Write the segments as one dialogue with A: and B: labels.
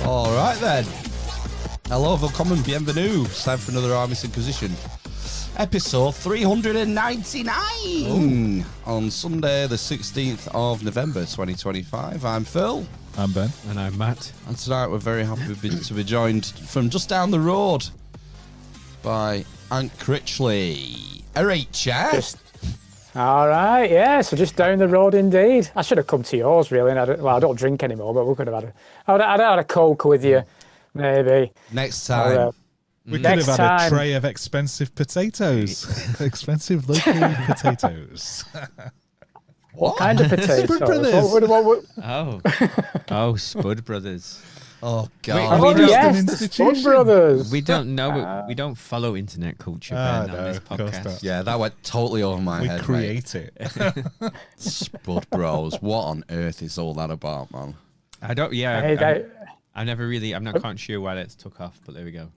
A: All right then. Hello, welcome, bienvenue. It's time for another Amish Inquisition. Episode 399 on Sunday, the 16th of November, 2025. I'm Phil.
B: I'm Ben.
C: And I'm Matt.
A: And tonight we're very happy to be joined from just down the road by Ant Critchley. Alright, chat.
D: All right, yeah, so just down the road indeed. I should have come to yours, really. And I don't drink anymore, but we could have I'd had a Coke with you, maybe.
A: Next time.
B: We could have had a tray of expensive potatoes. Expensive local potatoes.
D: What kind of potatoes?
B: Spud Brothers.
C: Oh, Spud Brothers.
A: Oh, God.
D: The Spud Brothers.
C: We don't know. We don't follow internet culture, Ben, on this podcast.
A: Yeah, that went totally over my head.
B: We create it.
A: Spud Bros. What on earth is all that about, man?
C: I don't. Yeah, I never really. I'm not quite sure why that's took off, but there we go.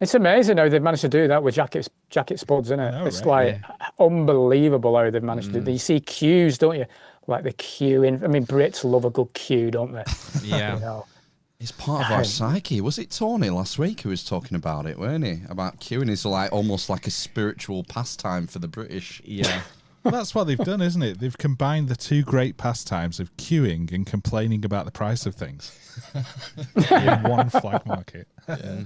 D: It's amazing how they've managed to do that with jacket spuds, isn't it? It's unbelievable how they've managed to do. You see queues, don't you? Like the queuing. I mean, Brits love a good queue, don't they?
C: Yeah.
D: You know?
A: It's part of our psyche. Was it Tony last week who was talking about it, weren't he? About queuing is like almost like a spiritual pastime for the British.
C: Yeah.
B: Well, that's what they've done, isn't it? They've combined the two great pastimes of queuing and complaining about the price of things in one flag market.
A: Yeah.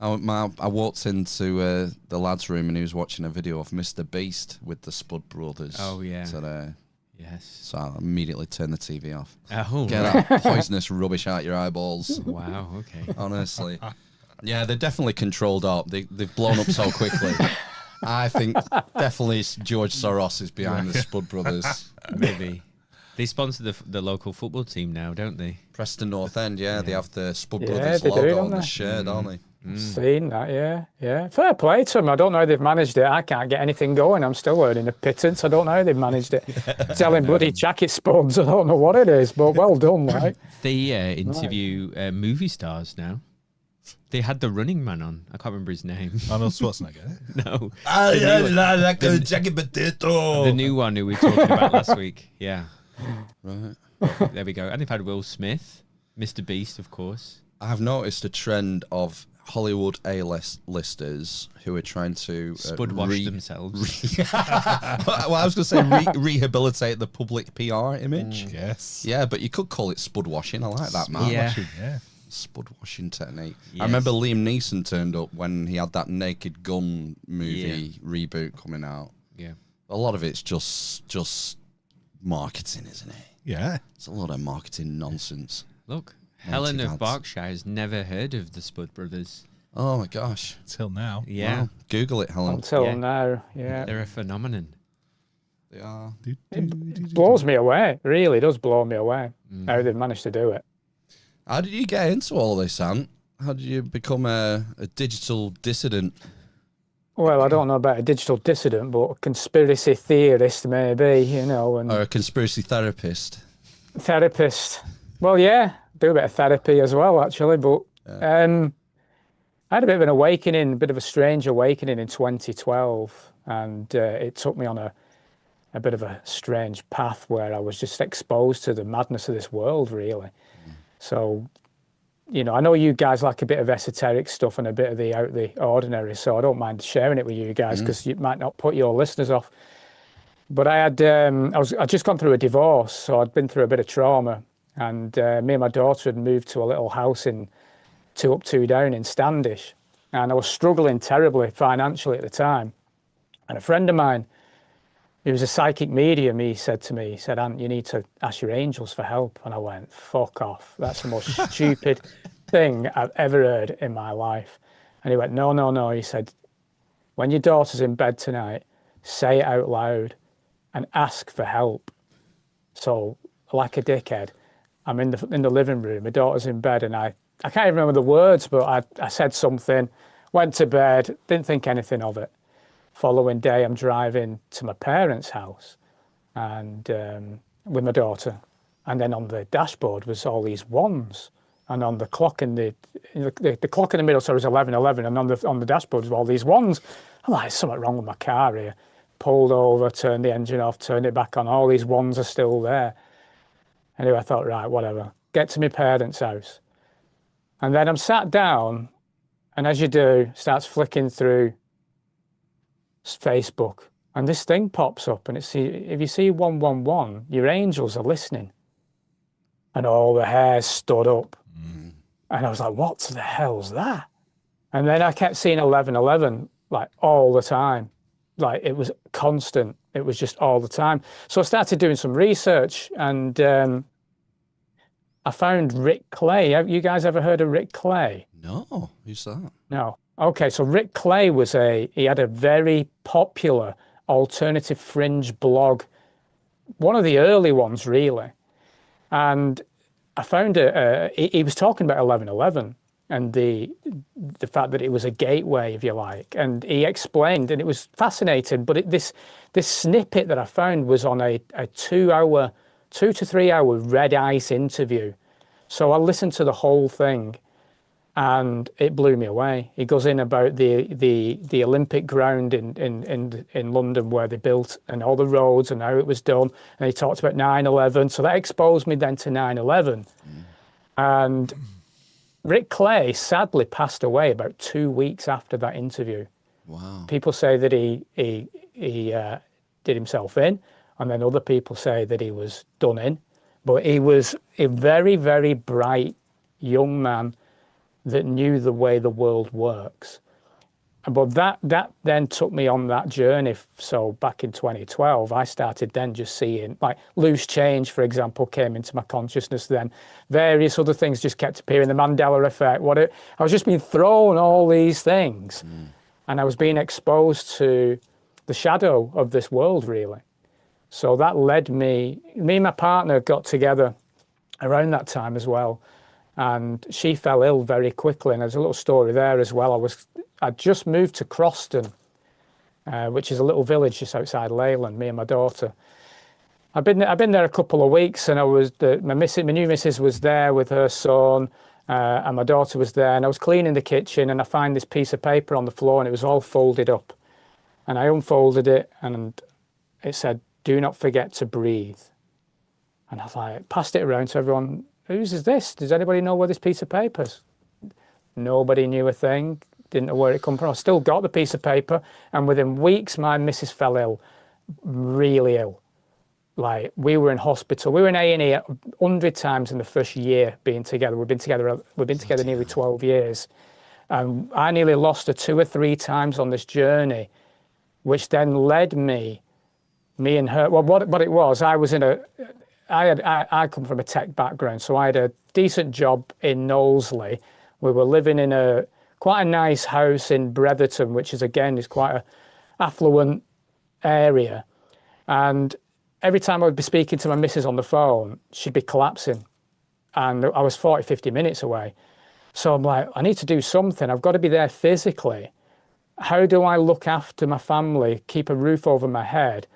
A: I walked into the lads' room and he was watching a video of Mr. Beast with the Spud Brothers.
C: Oh, yeah.
A: Today.
C: Yes.
A: So I immediately turned the TV off.
C: Oh,
A: Get that poisonous rubbish out your eyeballs.
C: Wow, okay.
A: Honestly. Yeah, they're definitely controlled up. They've blown up so quickly. I think definitely George Soros is behind the Spud Brothers.
C: Maybe. They sponsor the local football team now, don't they?
A: Preston North End, yeah. They have the Spud
D: Yeah,
A: Brothers
D: they do,
A: logo
D: don't
A: on the
D: they?
A: shirt, don't they?
D: Seen that, yeah. Fair play to them. I don't know how they've managed it. I can't get anything going. I'm still earning a pittance. I don't know how they've managed it. Selling bloody jacket spuds. I don't know what it is, but well done, right?
C: They interview movie stars now. They had the Running Man on. I can't remember his name.
B: Arnold Schwarzenegger.
C: No.
A: like a jacket potato.
C: The new one who we were talking about last week. Yeah.
A: Right.
C: There we go. And they've had Will Smith, Mr. Beast, of course.
A: I've noticed a trend of Hollywood A-listers who are trying to
C: Spud wash themselves.
A: Well, I was going to say rehabilitate the public PR image.
B: Yes.
A: Yeah, but you could call it spud washing. I like that, man.
C: Yeah.
A: Spud washing technique.
C: Yes.
A: I remember Liam Neeson turned up when he had that Naked Gun movie reboot coming out.
C: Yeah.
A: A lot of it's just marketing, isn't it?
B: Yeah.
A: It's a lot of marketing nonsense.
C: Look, Helen of Berkshire has never heard of the Spud Brothers.
A: Oh my gosh.
B: Till now.
C: Yeah.
A: Wow. Google it, Helen.
D: Until now, yeah.
C: They're a phenomenon.
A: They are.
D: It blows me away. It really does blow me away how they've managed to do it.
A: How did you get into all this, Ant? How did you become a digital dissident?
D: Well, I don't know about a digital dissident, but a conspiracy theorist maybe, you know. And
A: Or a conspiracy therapist?
D: Therapist. Well, yeah, do a bit of therapy as well, actually. But I had a bit of an awakening, a bit of a strange awakening in 2012. And it took me on a bit of a strange path where I was just exposed to the madness of this world, really. So, you know, I know you guys like a bit of esoteric stuff and a bit of the out of the ordinary, so I don't mind sharing it with you guys because it might not put your listeners off. But I'd just gone through a divorce, so I'd been through a bit of trauma, and me and my daughter had moved to a little house in 2 Up 2 Down in Standish, and I was struggling terribly financially at the time. And a friend of mine, he was a psychic medium, he said to me, Ant, you need to ask your angels for help. And I went, fuck off. That's the most stupid thing I've ever heard in my life. And he went, no. He said, when your daughter's in bed tonight, say it out loud and ask for help. So, like a dickhead, I'm in the living room, my daughter's in bed, and I can't even remember the words, but I said something, went to bed, didn't think anything of it. Following day, I'm driving to my parents' house and with my daughter. And then on the dashboard was all these ones. And on the clock in the clock in the middle, so it was 11:11, and on the dashboard was all these ones. I'm like, there's something wrong with my car here. Pulled over, turned the engine off, turned it back on. All these ones are still there. Anyway, I thought, right, whatever. get to my parents' house. And then I'm sat down, and as you do, starts flicking through Facebook. And this thing pops up, and it's, if you see 111, your angels are listening. And all the hairs stood up. And I was like, what the hell's that? And then I kept seeing 1111, like all the time. Like it was constant. It was just all the time. So I started doing some research, and I found Rick Clay. Have you guys ever heard of Rick Clay?
A: No, who's that?
D: No. Okay, so Rick Clay he had a very popular alternative fringe blog, one of the early ones, really. And I found he was talking about 1111 and the fact that it was a gateway, if you like. And he explained, and it was fascinating, but this snippet that I found was on a 2 to 3 hour red ice interview. So I listened to the whole thing, and it blew me away. He goes in about the Olympic ground in London where they built, and all the roads and how it was done. And he talked about 9/11. So that exposed me then to 9/11. And Rick Clay sadly passed away about 2 weeks after that interview.
A: Wow.
D: People say that he did himself in, and then other people say that he was done in. But he was a very, very bright young man that knew the way the world works. But that then took me on that journey. So back in 2012, I started then just seeing, like, loose change, for example, came into my consciousness then. Various other things just kept appearing, the Mandela effect. I was just being thrown all these things. And I was being exposed to the shadow of this world, really. So that led me and my partner got together around that time as well. And she fell ill very quickly. And there's a little story there as well. I'd just moved to Croston, which is a little village just outside Leyland, me and my daughter. I've been there a couple of weeks, and my new missus was there with her son, and my daughter was there, and I was cleaning the kitchen, and I find this piece of paper on the floor, and it was all folded up. And I unfolded it, and it said, "Do not forget to breathe." And I was like, passed it around to everyone. Whose is this? Does anybody know where this piece of paper's? Nobody knew a thing. Didn't know where it come from. I still got the piece of paper, and within weeks, my missus fell ill, really ill. Like, we were in hospital. We were in A&E 100 times in the first year being together. We've been together nearly 12 years. And I nearly lost her 2 or 3 times on this journey, which then led me and her. Well, what it was, I come from a tech background, so I had a decent job in Knowlesley. We were living in quite a nice house in Bretherton, which is quite an affluent area. And every time I would be speaking to my missus on the phone, she'd be collapsing. And I was 40, 50 minutes away. So I'm like, I need to do something. I've got to be there physically. How do I look after my family, keep a roof over my head,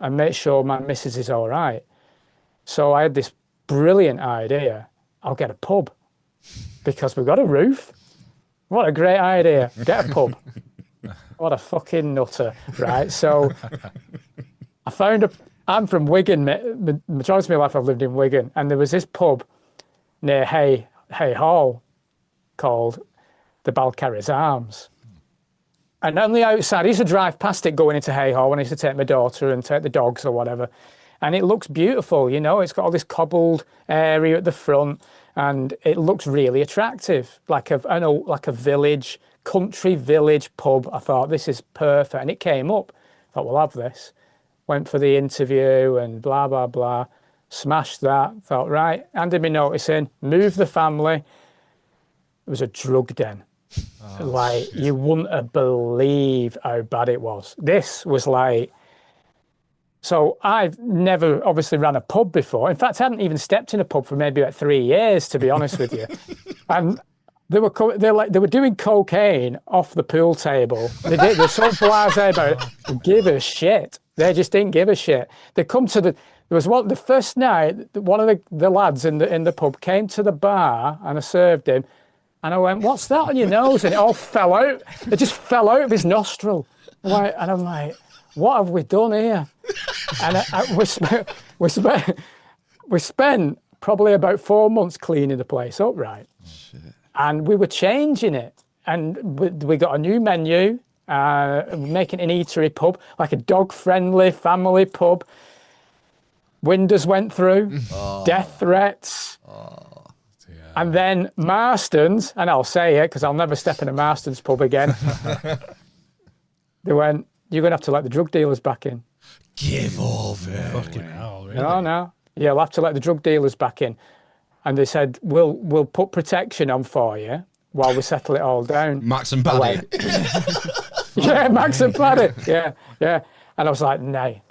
D: and make sure my missus is all right? So I had this brilliant idea. I'll get a pub because we've got a roof. What a great idea. Get a pub. What a fucking nutter, right? So I'm from Wigan. The majority of my life I've lived in Wigan. And there was this pub near Hay Hall called the Balcarres Arms. And on the outside, I used to drive past it going into Hay Hall when I used to take my daughter and take the dogs or whatever. And it looks beautiful, you know, it's got all this cobbled area at the front, and it looks really attractive, like a village, country village pub. I thought, this is perfect. And it came up. I thought, we'll have this. Went for the interview and blah, blah, blah. Smashed that. Thought, right, handed me notice in, moved the family. It was a drug den. You wouldn't have believed how bad it was. This was like... So I've never obviously ran a pub before. In fact, I hadn't even stepped in a pub for maybe about 3 years, to be honest with you. And they were doing cocaine off the pool table. They're so blasé about it. Give a shit. They just didn't give a shit. They come to the first night. One of the lads in the pub came to the bar, and I served him. And I went, "What's that on your nose?" And it all fell out. It just fell out of his nostril. And I'm like, what have we done here? And we spent probably about 4 months cleaning the place up, right?
A: Shit.
D: And we were changing it. And we got a new menu, making an eatery pub, like a dog-friendly family pub. Windows went through, death threats. And then Marston's, and I'll say it because I'll never step in a Marston's pub again. They went, you're going to have to let the drug dealers back in.
A: Give over.
B: Fucking hell, really?
D: No. You'll have to let the drug dealers back in. And they said, we'll put protection on for you while we settle it all down.
A: Max and Paddy.
D: Yeah, Max and Paddy. Yeah. And I was like, nay,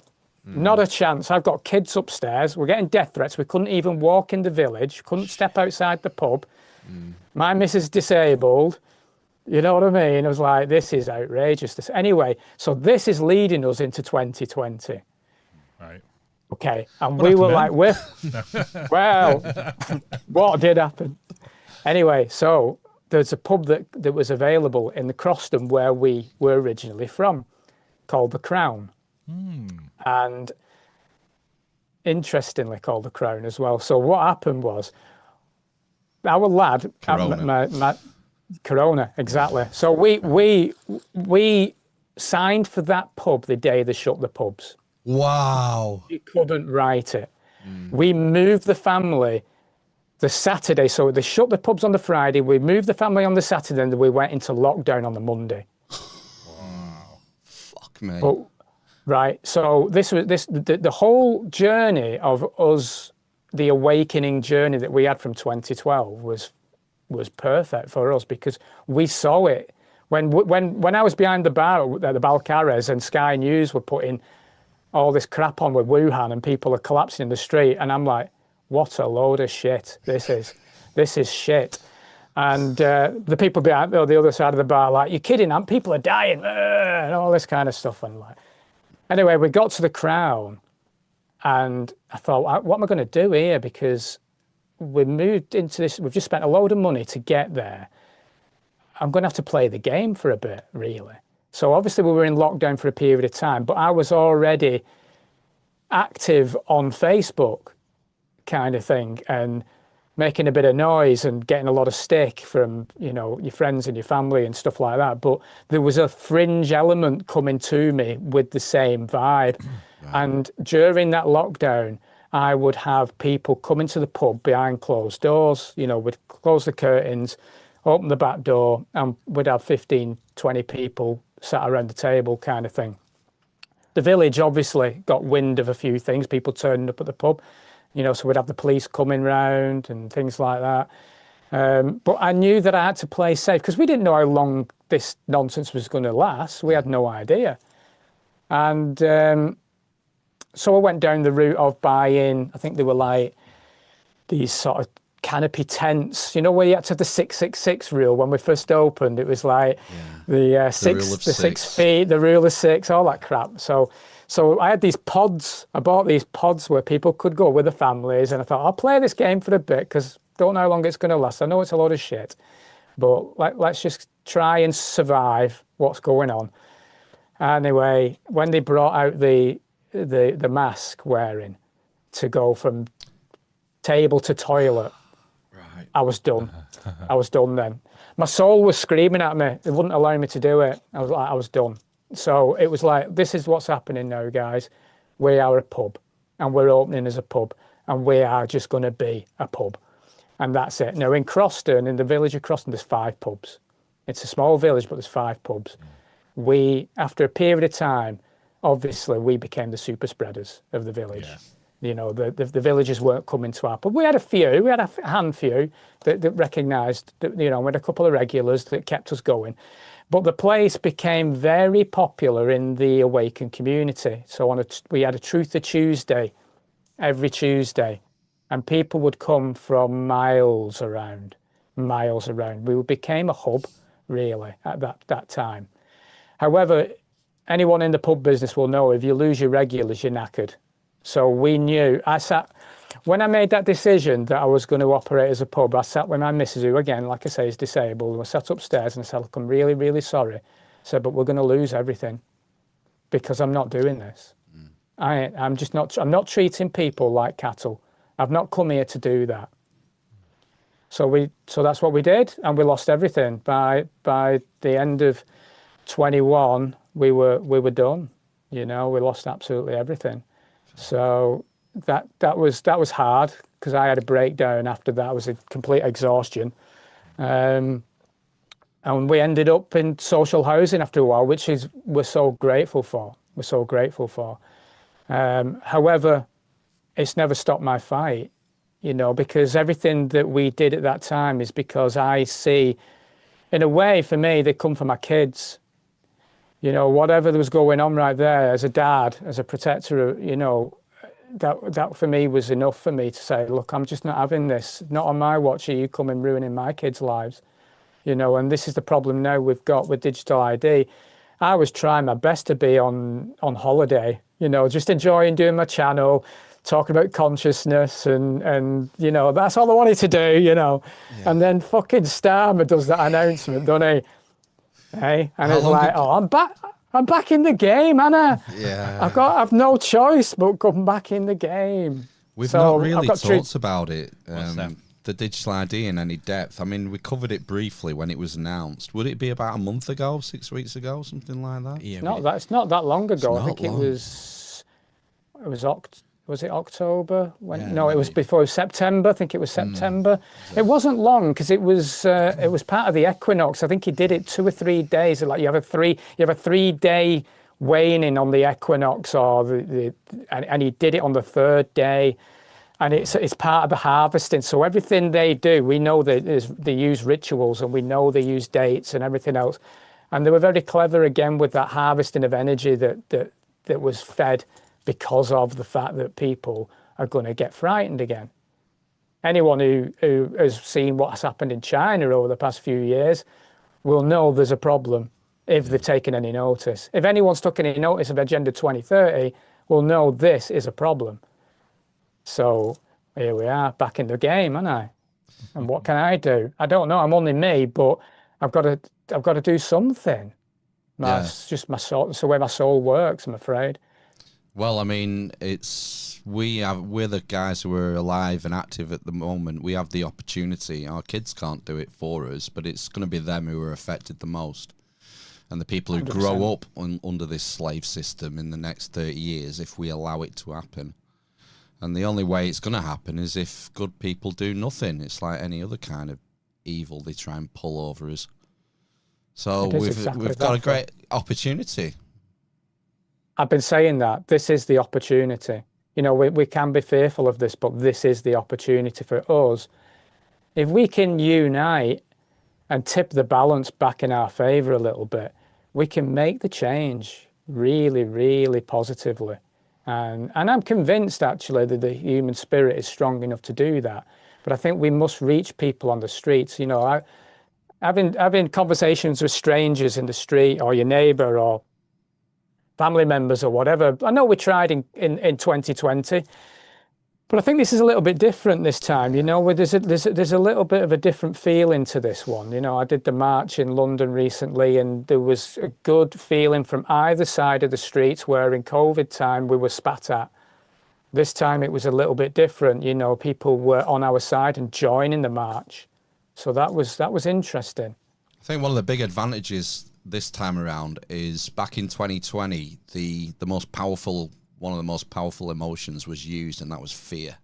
D: not a chance. I've got kids upstairs. We're getting death threats. We couldn't even walk in the village, couldn't step outside the pub. My missus is disabled. You know what I mean? I was like, this is outrageous. Anyway, so this is leading us into 2020.
B: Right.
D: Okay. And we were like, well, what did happen? Anyway, so there's a pub that was available in the Croston where we were originally from, called The Crown. And interestingly called The Crown as well. So what happened was, our lad,
A: Corona.
D: Corona, exactly. So we signed for that pub the day they shut the pubs.
A: Wow.
D: You couldn't write it. We moved the family the Saturday. So they shut the pubs on the Friday. We moved the family on the Saturday, and we went into lockdown on the Monday.
A: Fuck me.
D: But, right. So the whole journey of us, the awakening journey that we had from 2012 was perfect for us because we saw it when I was behind the bar at the Balcarres and Sky News were putting all this crap on with Wuhan and people are collapsing in the street, and I'm like, what a load of shit this is shit. And the people behind the other side of the bar like, you're kidding, man, people are dying, and all this kind of stuff. And like, anyway, we got to the Crown and I thought, what am I going to do here? Because we moved into this, we've just spent a load of money to get there. I'm going to have to play the game for a bit, really. So obviously we were in lockdown for a period of time, but I was already active on Facebook kind of thing and making a bit of noise and getting a lot of stick from, your friends and your family and stuff like that. But there was a fringe element coming to me with the same vibe. And during that lockdown, I would have people come into the pub behind closed doors, we'd close the curtains, open the back door, and we'd have 15, 20 people sat around the table kind of thing. The village obviously got wind of a few things, people turning up at the pub, so we'd have the police coming round and things like that. But I knew that I had to play safe because we didn't know how long this nonsense was going to last. We had no idea. And so I went down the route of buying, I think they were like these sort of canopy tents, where you had to have the 666 rule when we first opened. It was like the 6 feet, the rule of 6, all that crap. So I had these pods. I bought these pods where people could go with their families, and I thought, I'll play this game for a bit because don't know how long it's going to last. I know it's a load of shit, but let's just try and survive what's going on. Anyway, when they brought out the mask wearing to go from table to toilet, I was done. I was done then. My soul was screaming at me. It wouldn't allow me to do it. I was done. So it was like, this is what's happening now, guys. We are a pub, and we're opening as a pub, and we are just going to be a pub. And that's it. Now, in Croston, in the village of Croston, there's 5 pubs. It's a small village, but there's 5 pubs. We, after a period of time, obviously, we became the super spreaders of the village. Yeah. The villagers weren't coming to our pub. We had a handful that recognised, we had a couple of regulars that kept us going. But the place became very popular in the awakened community. So we had a Truth of Tuesday every Tuesday, and people would come from miles around. We became a hub, really, at that time. However, anyone in the pub business will know if you lose your regulars, you're knackered. So we knew. When I made that decision that I was going to operate as a pub, I sat with my missus, who again, like I say, is disabled. And I sat upstairs and I said, look, I'm really, really sorry. I said, but we're going to lose everything because I'm not doing this. I'm not treating people like cattle. I've not come here to do that. So that's what we did, and we lost everything. By the end of 21, we were done. You know, we lost absolutely everything. So that was hard, because I had a breakdown after that. It was a complete exhaustion. And we ended up in social housing after a while, which we're so grateful for. We're so grateful for. However, it's never stopped my fight, you know, because everything that we did at that time is because I see, in a way, for me, they come from my kids. You know, whatever was going on right there, as a dad, as a protector, you know, that for me was enough for me to say, look, I'm just not having this. Not on my watch are you coming ruining my kids' lives. You know, and this is the problem now we've got with digital ID. I was trying my best to be on holiday, you know, just enjoying doing my channel, talking about consciousness, and you know, that's all I wanted to do, you know. Yeah. And then fucking Starmer does that announcement, doesn't he? Hey, and it's like, oh, I'm back in the game, Anna.
A: Yeah.
D: I've no choice but come back in the game.
A: We've not really talked about it. The digital ID in any depth. I mean, we covered it briefly when it was announced. Would it be about a month ago, 6 weeks ago, something like that?
D: Yeah, it's not that long ago. I think it was it October? No, it was before September. I think it was September. It wasn't long, because it was part of the equinox. I think he did it 2 or 3 days. Like you have a 3-day waning on the equinox, and he did it on the 3rd day. And it's part of the harvesting. So everything they do, we know that they use rituals, and we know they use dates and everything else. And they were very clever again with that harvesting of energy that was fed because of the fact that people are going to get frightened again. Anyone who has seen what's happened in China over the past few years will know there's a problem if they've taken any notice. If anyone's taken any notice of Agenda 2030, will know this is a problem. So here we are, back in the game, aren't I? And what can I do? I don't know. I'm only me, but I've got to do something. It's just my soul. It's the way my soul works, I'm afraid.
A: Well, I mean, we're the guys who are alive and active at the moment. We have the opportunity. Our kids can't do it for us, but it's going to be them who are affected the most. And the people who 100%. Grow up under this slave system in the next 30 years, if we allow it to happen. And the only way it's going to happen is if good people do nothing. It's like any other kind of evil they try and pull over us. So we've got a great opportunity.
D: I've been saying that. This is the opportunity. You know, we can be fearful of this, but this is the opportunity for us. If we can unite and tip the balance back in our favour a little bit, we can make the change really, really positively. And I'm convinced, actually, that the human spirit is strong enough to do that. But I think we must reach people on the streets. You know, having conversations with strangers in the street, or your neighbour, or family members, or whatever. I know we tried in 2020, but I think this is a little bit different this time. You know, there's a little bit of a different feeling to this one. You know, I did the march in London recently, and there was a good feeling from either side of the streets, where in COVID time we were spat at. This time it was a little bit different. You know, people were on our side and joining the march. So that was interesting.
A: I think one of the big advantages this time around is back in 2020, one of the most powerful emotions was used, and that was fear.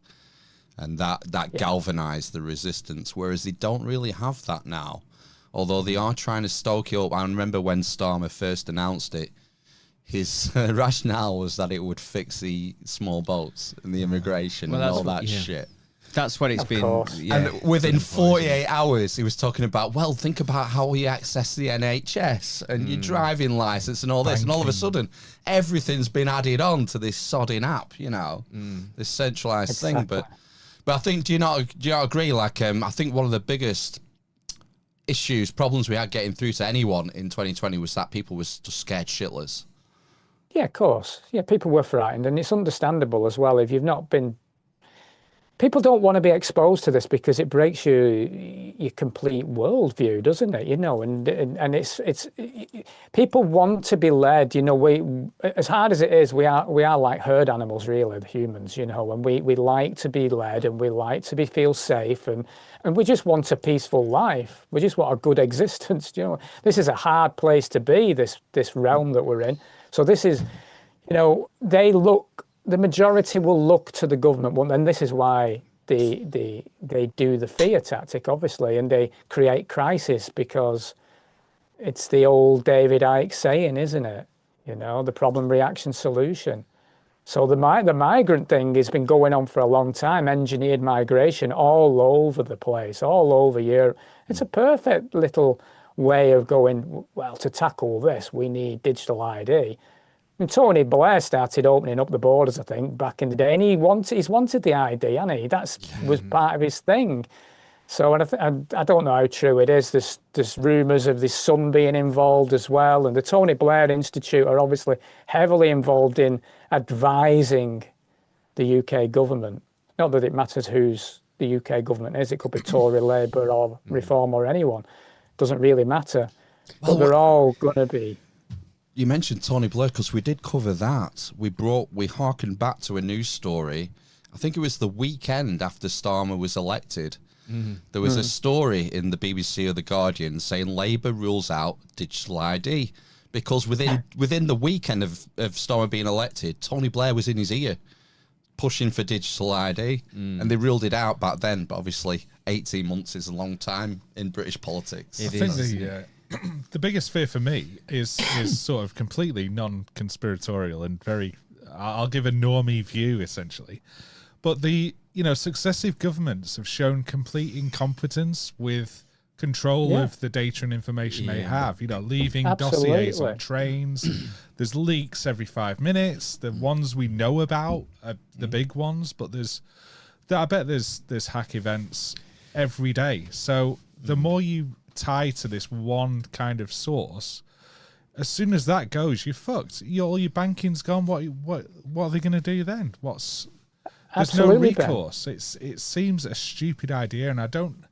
A: And that galvanized the resistance, whereas they don't really have that now. Although they are trying to stoke it up. I remember when Starmer first announced it, his rationale was that it would fix the small boats and the immigration and all that shit.
C: That's what it's been.
A: And within 48 hours, he was talking about, well, think about how we access the NHS and your driving license and all this. And all of a sudden, everything's been added on to this sodding app, you know, this centralised thing. But I think, do you not agree? Like, I think one of the biggest problems we had getting through to anyone in 2020 was that people were just scared shitless. Yeah,
D: of course. Yeah, people were frightened, and it's understandable as well. If you've not been... people don't want to be exposed to this because it breaks your complete worldview, doesn't it? You know, and it's people want to be led. You know, we, as hard as it is, we are like herd animals, really, the humans. You know, and we like to be led, and we like to feel safe, and we just want a peaceful life. We just want a good existence. You know, this is a hard place to be. This realm that we're in. So this is, you know, the majority will look to the government, and this is why they do the fear tactic, obviously, and they create crisis, because it's the old David Icke saying, isn't it? You know, the problem, reaction, solution. So the migrant thing has been going on for a long time, engineered migration all over the place, all over Europe. It's a perfect little way of going, well, to tackle this, we need digital ID. And Tony Blair started opening up the borders, I think, back in the day, and he's wanted the ID, hasn't he? That was part of his thing. So, and I don't know how true it is. There's rumours of his son being involved as well, and the Tony Blair Institute are obviously heavily involved in advising the UK government. Not that it matters whose the UK government is. It could be Tory, Labour, or Reform, or anyone. Doesn't really matter. But they're all going to be.
A: You mentioned Tony Blair, because we did cover that. We harkened back to a news story. I think it was the weekend after Starmer was elected. There was a story in the BBC or The Guardian saying Labour rules out digital ID, because within the weekend of Starmer being elected, Tony Blair was in his ear pushing for digital ID, and they ruled it out back then. But obviously, 18 months is a long time in British politics.
B: I think the biggest fear for me is sort of completely non-conspiratorial and very, I'll give a normie view essentially, but successive governments have shown complete incompetence with control of the data and information they have. You know, leaving dossiers on trains. There's leaks every 5 minutes. The ones we know about are the big ones, but I bet there's hack events every day. So the more you tie to this one kind of source, as soon as that goes, you're fucked. All your banking's gone. What are they going to do then? There's
D: Absolutely,
B: no recourse. It seems a stupid idea, and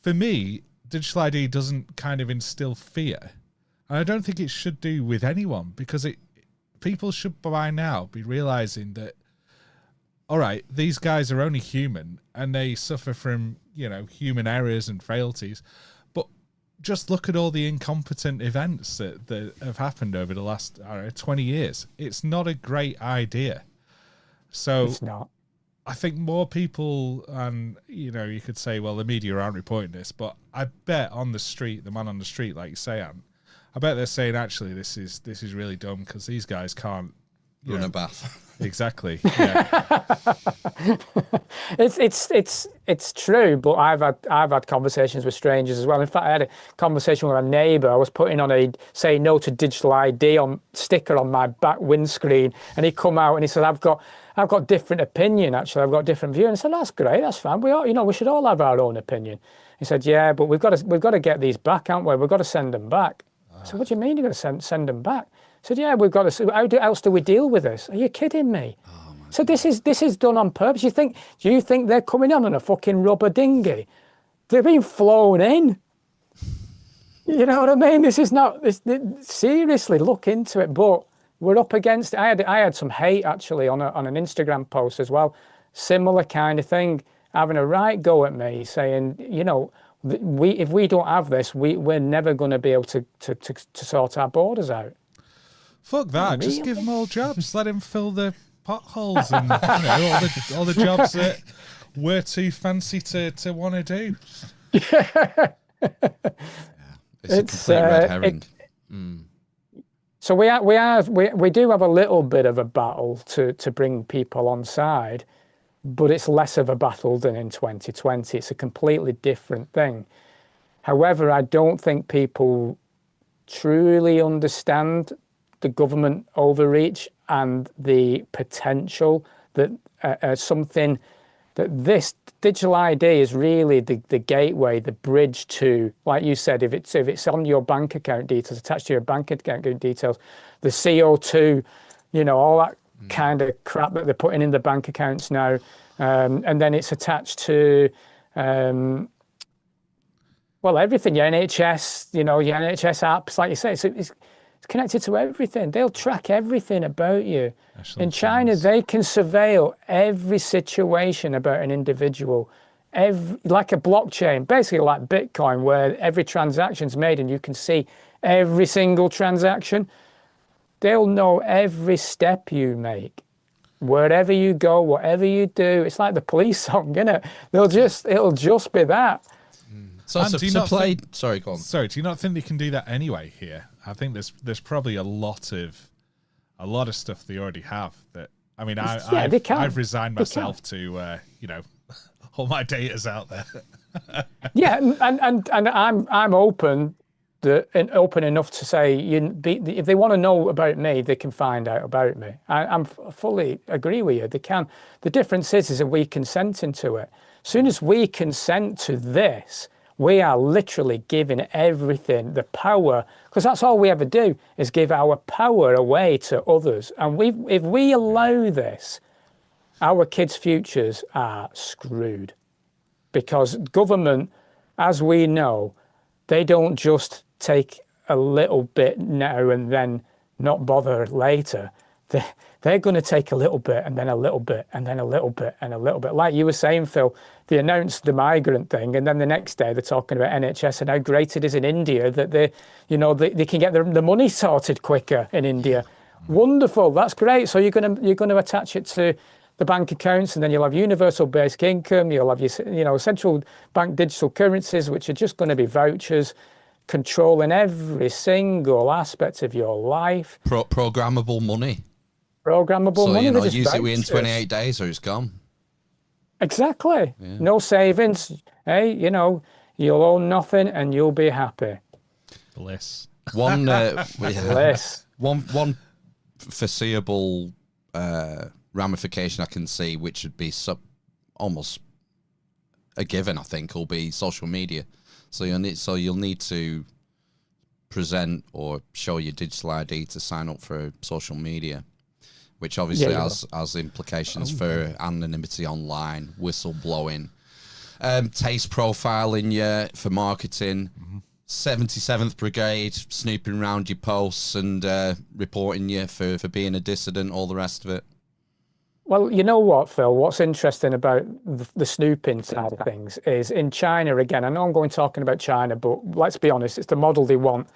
B: for me, digital ID doesn't kind of instill fear, and I don't think it should do with anyone, because people should by now be realizing that, all right, these guys are only human and they suffer from, human errors and frailties. Just look at all the incompetent events that have happened over the last 20 years. It's not a great idea. So
D: it's not.
B: I think more people, and you could say, well, the media aren't reporting this, but I bet on the street, the man on the street, like you say, Ant, I bet they're saying, actually, this is really dumb, because these guys can't
A: run a bath.
B: Exactly. Yeah.
D: It's true, but I've had conversations with strangers as well. In fact, I had a conversation with a neighbour. I was putting on a "Say No to Digital ID" sticker on my back windscreen, and he come out and he said, "I've got different opinion. Actually, I've got different view." And I said, "That's great. That's fine. We all, we should all have our own opinion." He said, "Yeah, but we've got to get these back, haven't we? We've got to send them back." I said, "What do you mean you're going to send them back?" I said, "Yeah, we've got to. How else do we deal with this? Are you kidding me?" So this is done on purpose. Do you think they're coming on a fucking rubber dinghy? They're being flown in. You know what I mean? This is not. Seriously, look into it. But we're up against. I had some hate actually on an Instagram post as well. Similar kind of thing, having a right go at me, saying, if we don't have this, we're never going to be able to sort our borders out.
B: Fuck that! Just give them all jobs. Let them fill the potholes and all the jobs that we're too fancy to want to do.
A: Yeah. It's a complete red herring.
D: So we do have a little bit of a battle to bring people on side, but it's less of a battle than in 2020. It's a completely different thing. However, I don't think people truly understand the government overreach and the potential that something that this digital ID is really the gateway, the bridge to, like you said, if it's on your bank account details, attached to your bank account details, the CO2, all that kind of crap that they're putting in the bank accounts now. And then it's attached to, well, everything, your NHS, your NHS apps, like you say, it's connected to everything. They'll track everything about you. In China, they can surveil every situation about an individual, like a blockchain, basically like Bitcoin, where every transaction's made and you can see every single transaction. They'll know every step you make. Wherever you go, whatever you do, it's like the police song, isn't it? It'll just be that.
A: So sorry, go on.
B: Sorry, do you not think they can do that anyway here? I think there's probably a lot of stuff they already have that. I mean, I've resigned myself to all my data's out there.
D: Yeah, and I'm open. Open enough to say if they want to know about me, they can find out about me. I'm fully agree with you. They can. The difference is that we consent into it. As soon as we consent to this, we are literally giving everything the power, because that's all we ever do is give our power away to others. And if we allow this, our kids' futures are screwed, because government, as we know, they don't just take a little bit now and then not bother later. They're going to take a little bit and then a little bit and then a little bit and a little bit. Like you were saying, Phil, they announced the migrant thing, and then the next day they're talking about NHS and how great it is in India that they can get the money sorted quicker in India. Wonderful, that's great. So you're going to attach it to the bank accounts, and then you'll have universal basic income. You'll have your central bank digital currencies, which are just going to be vouchers, controlling every single aspect of your life.
A: Programmable money.
D: Programmable money.
A: So, use it within 28 days or it's gone.
D: Exactly. Yeah. No savings. Hey, you'll own nothing and you'll be happy.
B: Bliss.
D: Bliss.
A: One foreseeable ramification I can see, which would be almost a given, I think, will be social media. So you'll need to present or show your digital ID to sign up for social media, which obviously has implications for anonymity online, whistleblowing, taste profiling for marketing, 77th Brigade snooping around your posts and reporting you for being a dissident, all the rest of it.
D: Well, you know what, Phil? What's interesting about the snooping side of things is in China, again, I know I'm going talking about China, but let's be honest, it's the model they want.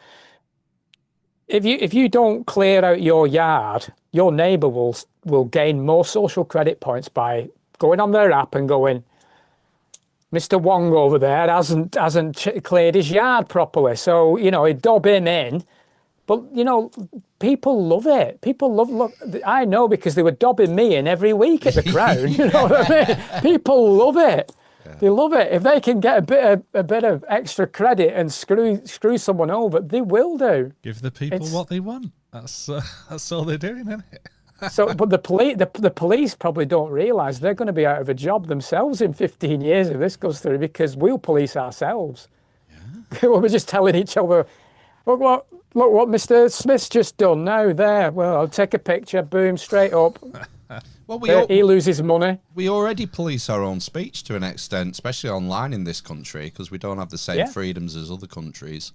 D: If you don't clear out your yard, your neighbour will gain more social credit points by going on their app and going, Mr. Wong over there hasn't cleared his yard properly, so he'd dob him in. But people love it. People love. I know, because they were dobbing me in every week at the Crown. You know what I mean? People love it. Yeah. They love it. If they can get a bit of extra credit and screw someone over, they will do.
B: Give the people what they want. That's all they're doing, isn't it?
D: So, but the police probably don't realise they're going to be out of a job themselves in 15 years if this goes through, because we'll police ourselves. Yeah. We're just telling each other, look what Mr. Smith's just done now there. Well, I'll take a picture, boom, straight up. Well, he loses money.
A: We already police our own speech to an extent, especially online in this country, because we don't have the same freedoms as other countries.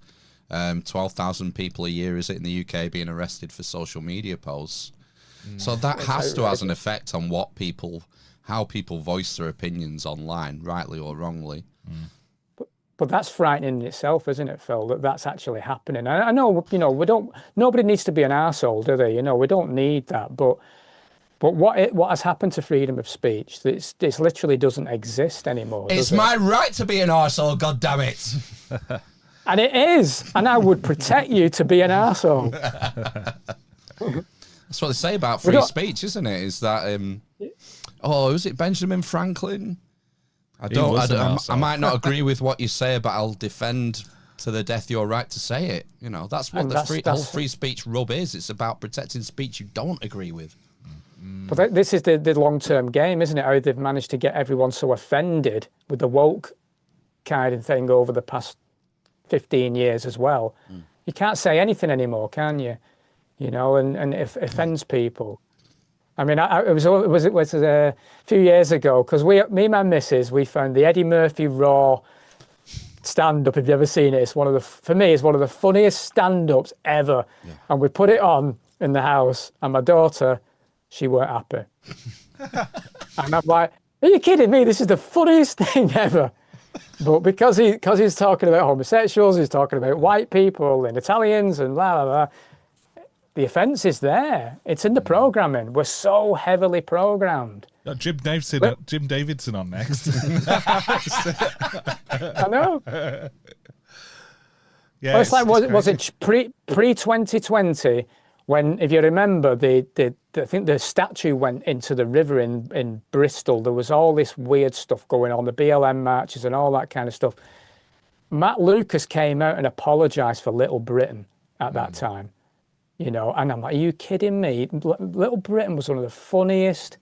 A: 12,000 people a year, is it, in the UK being arrested for social media posts. So that has to have an effect on how people voice their opinions online, rightly or wrongly.
D: But that's frightening in itself, isn't it, Phil? That's actually happening. I know, nobody needs to be an arsehole, do they? We don't need that. But what has happened to freedom of speech? This literally doesn't exist anymore.
A: It's my right to be an arsehole, goddammit.
D: And it is. And I would protect you to be an arsehole.
A: That's what they say about free speech, isn't it? Is that, was it Benjamin Franklin? I might not agree with what you say, but I'll defend to the death your right to say it. That's what whole free speech rub is. It's about protecting speech you don't agree with.
D: But this is the long-term game, isn't it? How they've managed to get everyone so offended with the woke kind of thing over the past 15 years as well. You can't say anything anymore, can you? And it offends people. I mean, it was a few years ago because me and my missus, we found the Eddie Murphy Raw stand-up. Have you ever seen it? For me, it's one of the funniest stand-ups ever. Yeah. And we put it on in the house, and my daughter, she weren't happy. And I'm like, are you kidding me? This is the funniest thing ever. But because he's talking about homosexuals, he's talking about white people and Italians and blah, blah, blah. The offence is there. It's in the programming. We're so heavily programmed.
B: Jim Davidson on next.
D: I know.
B: Yeah,
D: well, it's like, was it pre-2020 when, if you remember, I think the statue went into the river in Bristol. There was all this weird stuff going on, the BLM marches and all that kind of stuff. Matt Lucas came out and apologised for Little Britain at that time. You know, and I'm like, are you kidding me? Little Britain was one of the funniest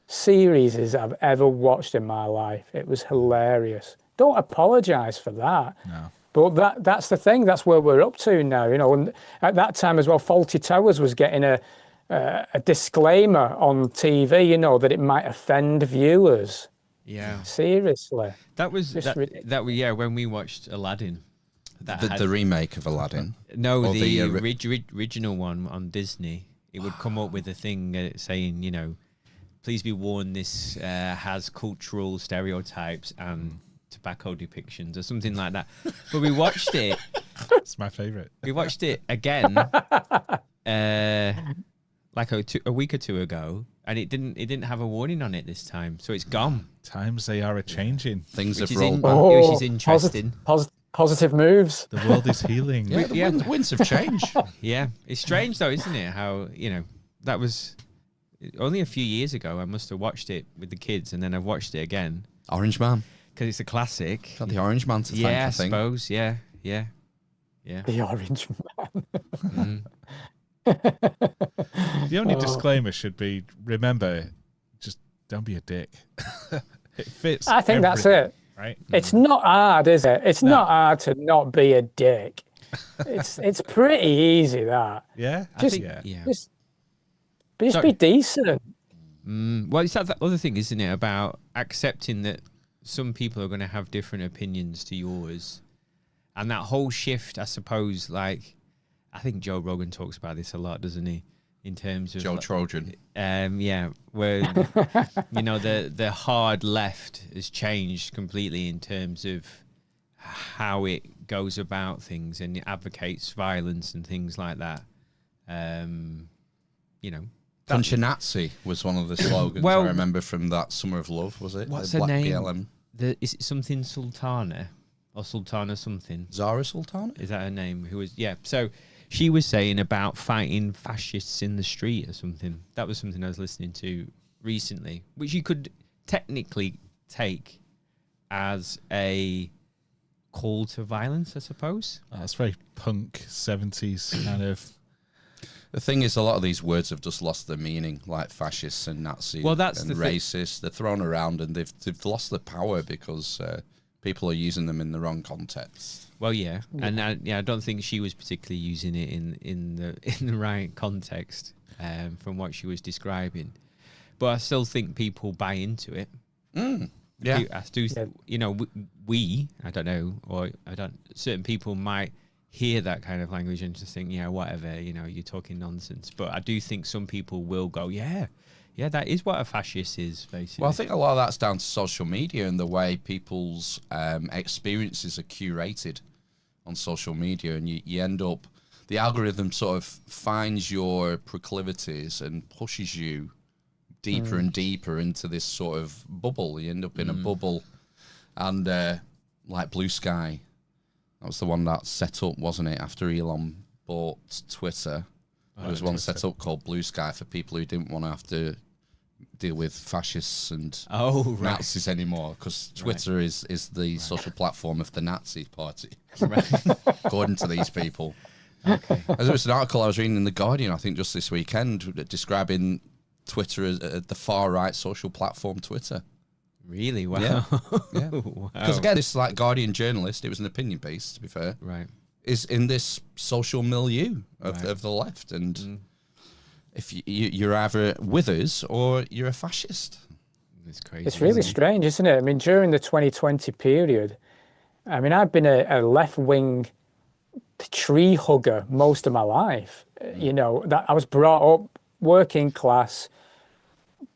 D: series I've ever watched in my life. It was hilarious. Don't apologise for that. No. But that's the thing. That's where we're up to now. You know, and at that time as well, Fawlty Towers was getting a disclaimer on TV. You know, that it might offend viewers.
C: Yeah.
D: Seriously.
C: That was when we watched Aladdin.
A: The remake of Aladdin.
C: No, the original one on Disney. It would come up with a thing saying, you know, please be warned, this has cultural stereotypes and tobacco depictions or something like that. But we watched it.
B: It's my favourite.
C: We watched it again, like a week or two ago, and it didn't have a warning on it this time, so it's gone.
B: Times they are a-changing.
A: Things have rolled back.
C: Which is interesting.
D: Positive moves.
B: The world is healing.
A: Yeah, the winds have changed.
C: Yeah, it's strange though, isn't it? How, you know, that was only a few years ago. I must have watched it with the kids, and then I've watched it again.
A: Orange Man.
C: Because it's a classic.
A: Got the Orange Man to thank, I think.
C: I suppose. Yeah.
D: The Orange Man.
B: The only disclaimer should be, remember, just don't be a dick. It fits.
D: I think that's it.
B: Right?
D: It's not hard, is it? It's not hard to not be a dick. It's pretty easy, that.
B: Yeah?
D: Just be decent.
C: Well, it's that other thing, isn't it, about accepting that some people are going to have different opinions to yours. And that whole shift, I suppose, like, I think Joe Rogan talks about this a lot, doesn't he? In terms of
A: Joe Trojan.
C: Where you know, the hard left has changed completely in terms of how it goes about things, and it advocates violence and things like that. You know,
A: Punch a Nazi was one of the slogans I remember from that Summer of Love, was it?
C: What's
A: the
C: her
A: Black
C: name?
A: BLM.
C: Is it something Sultana or Sultana something?
A: Zara Sultana?
C: Is that her name? So she was saying about fighting fascists in the street or something. That was something I was listening to recently, which you could technically take as a call to violence, I suppose.
B: That's very punk 70s kind of.
A: The thing is, a lot of these words have just lost their meaning, like fascists and Nazi and racist. They're thrown around and they've lost their power because people are using them in the wrong context.
C: Well, yeah, and I don't think she was particularly using it in the right context from what she was describing. But I still think people buy into it.
A: Yeah,
C: I do. You know, I don't know, or I don't. Certain people might hear that kind of language and just think, yeah, whatever, you know, you're talking nonsense. But I do think some people will go, yeah, that is what a fascist is, basically.
A: Well, I think a lot of that's down to social media and the way people's experiences are curated on social media, and you end up, the algorithm sort of finds your proclivities and pushes you deeper and deeper into this sort of bubble. You end up in a bubble, and like Blue Sky, that was the one that set up, wasn't it, after Elon bought Twitter. There was one set up called Blue Sky for people who didn't want to have to deal with fascists and Nazis anymore, because Twitter is the social platform of the Nazi party, according to these people. Okay. There was an article I was reading in The Guardian, I think just this weekend, describing Twitter as the far-right social platform Twitter.
C: Really? Wow.
A: Yeah. Because again, this like Guardian journalist, it was an opinion piece, to be fair,
C: right,
A: is in this social milieu of the left, and if you're either with us or you're a fascist.
C: It's crazy.
D: It's really strange, isn't it? I mean, during the 2020 period, I mean, I've been a left-wing tree hugger most of my life. You know, that I was brought up working class,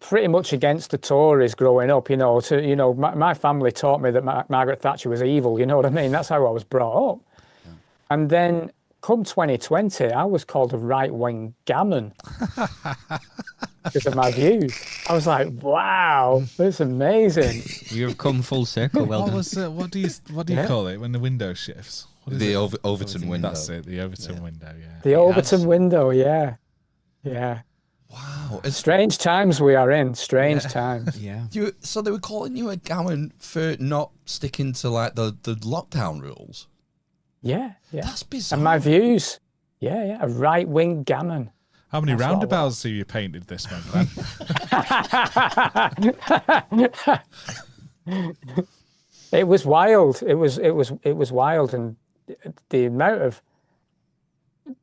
D: pretty much against the Tories growing up. You know, my family taught me that Margaret Thatcher was evil. You know what I mean? That's how I was brought up. Yeah. And then come 2020, I was called a right-wing gammon because of my views. I was like, wow, that's amazing.
C: You've come full circle. Well done.
B: What do you call it when the window shifts?
A: The Overton window.
B: That's it, the Overton window, yeah.
D: The Overton window, yeah. Yeah.
A: Wow.
D: Strange times we are in, strange times.
C: Yeah.
A: So they were calling you a gammon for not sticking to like the lockdown rules?
D: Yeah.
A: That's bizarre.
D: And my views, yeah, a right-wing gammon.
B: How many roundabouts have you painted this month, man?
D: It was wild. It was wild, and the amount of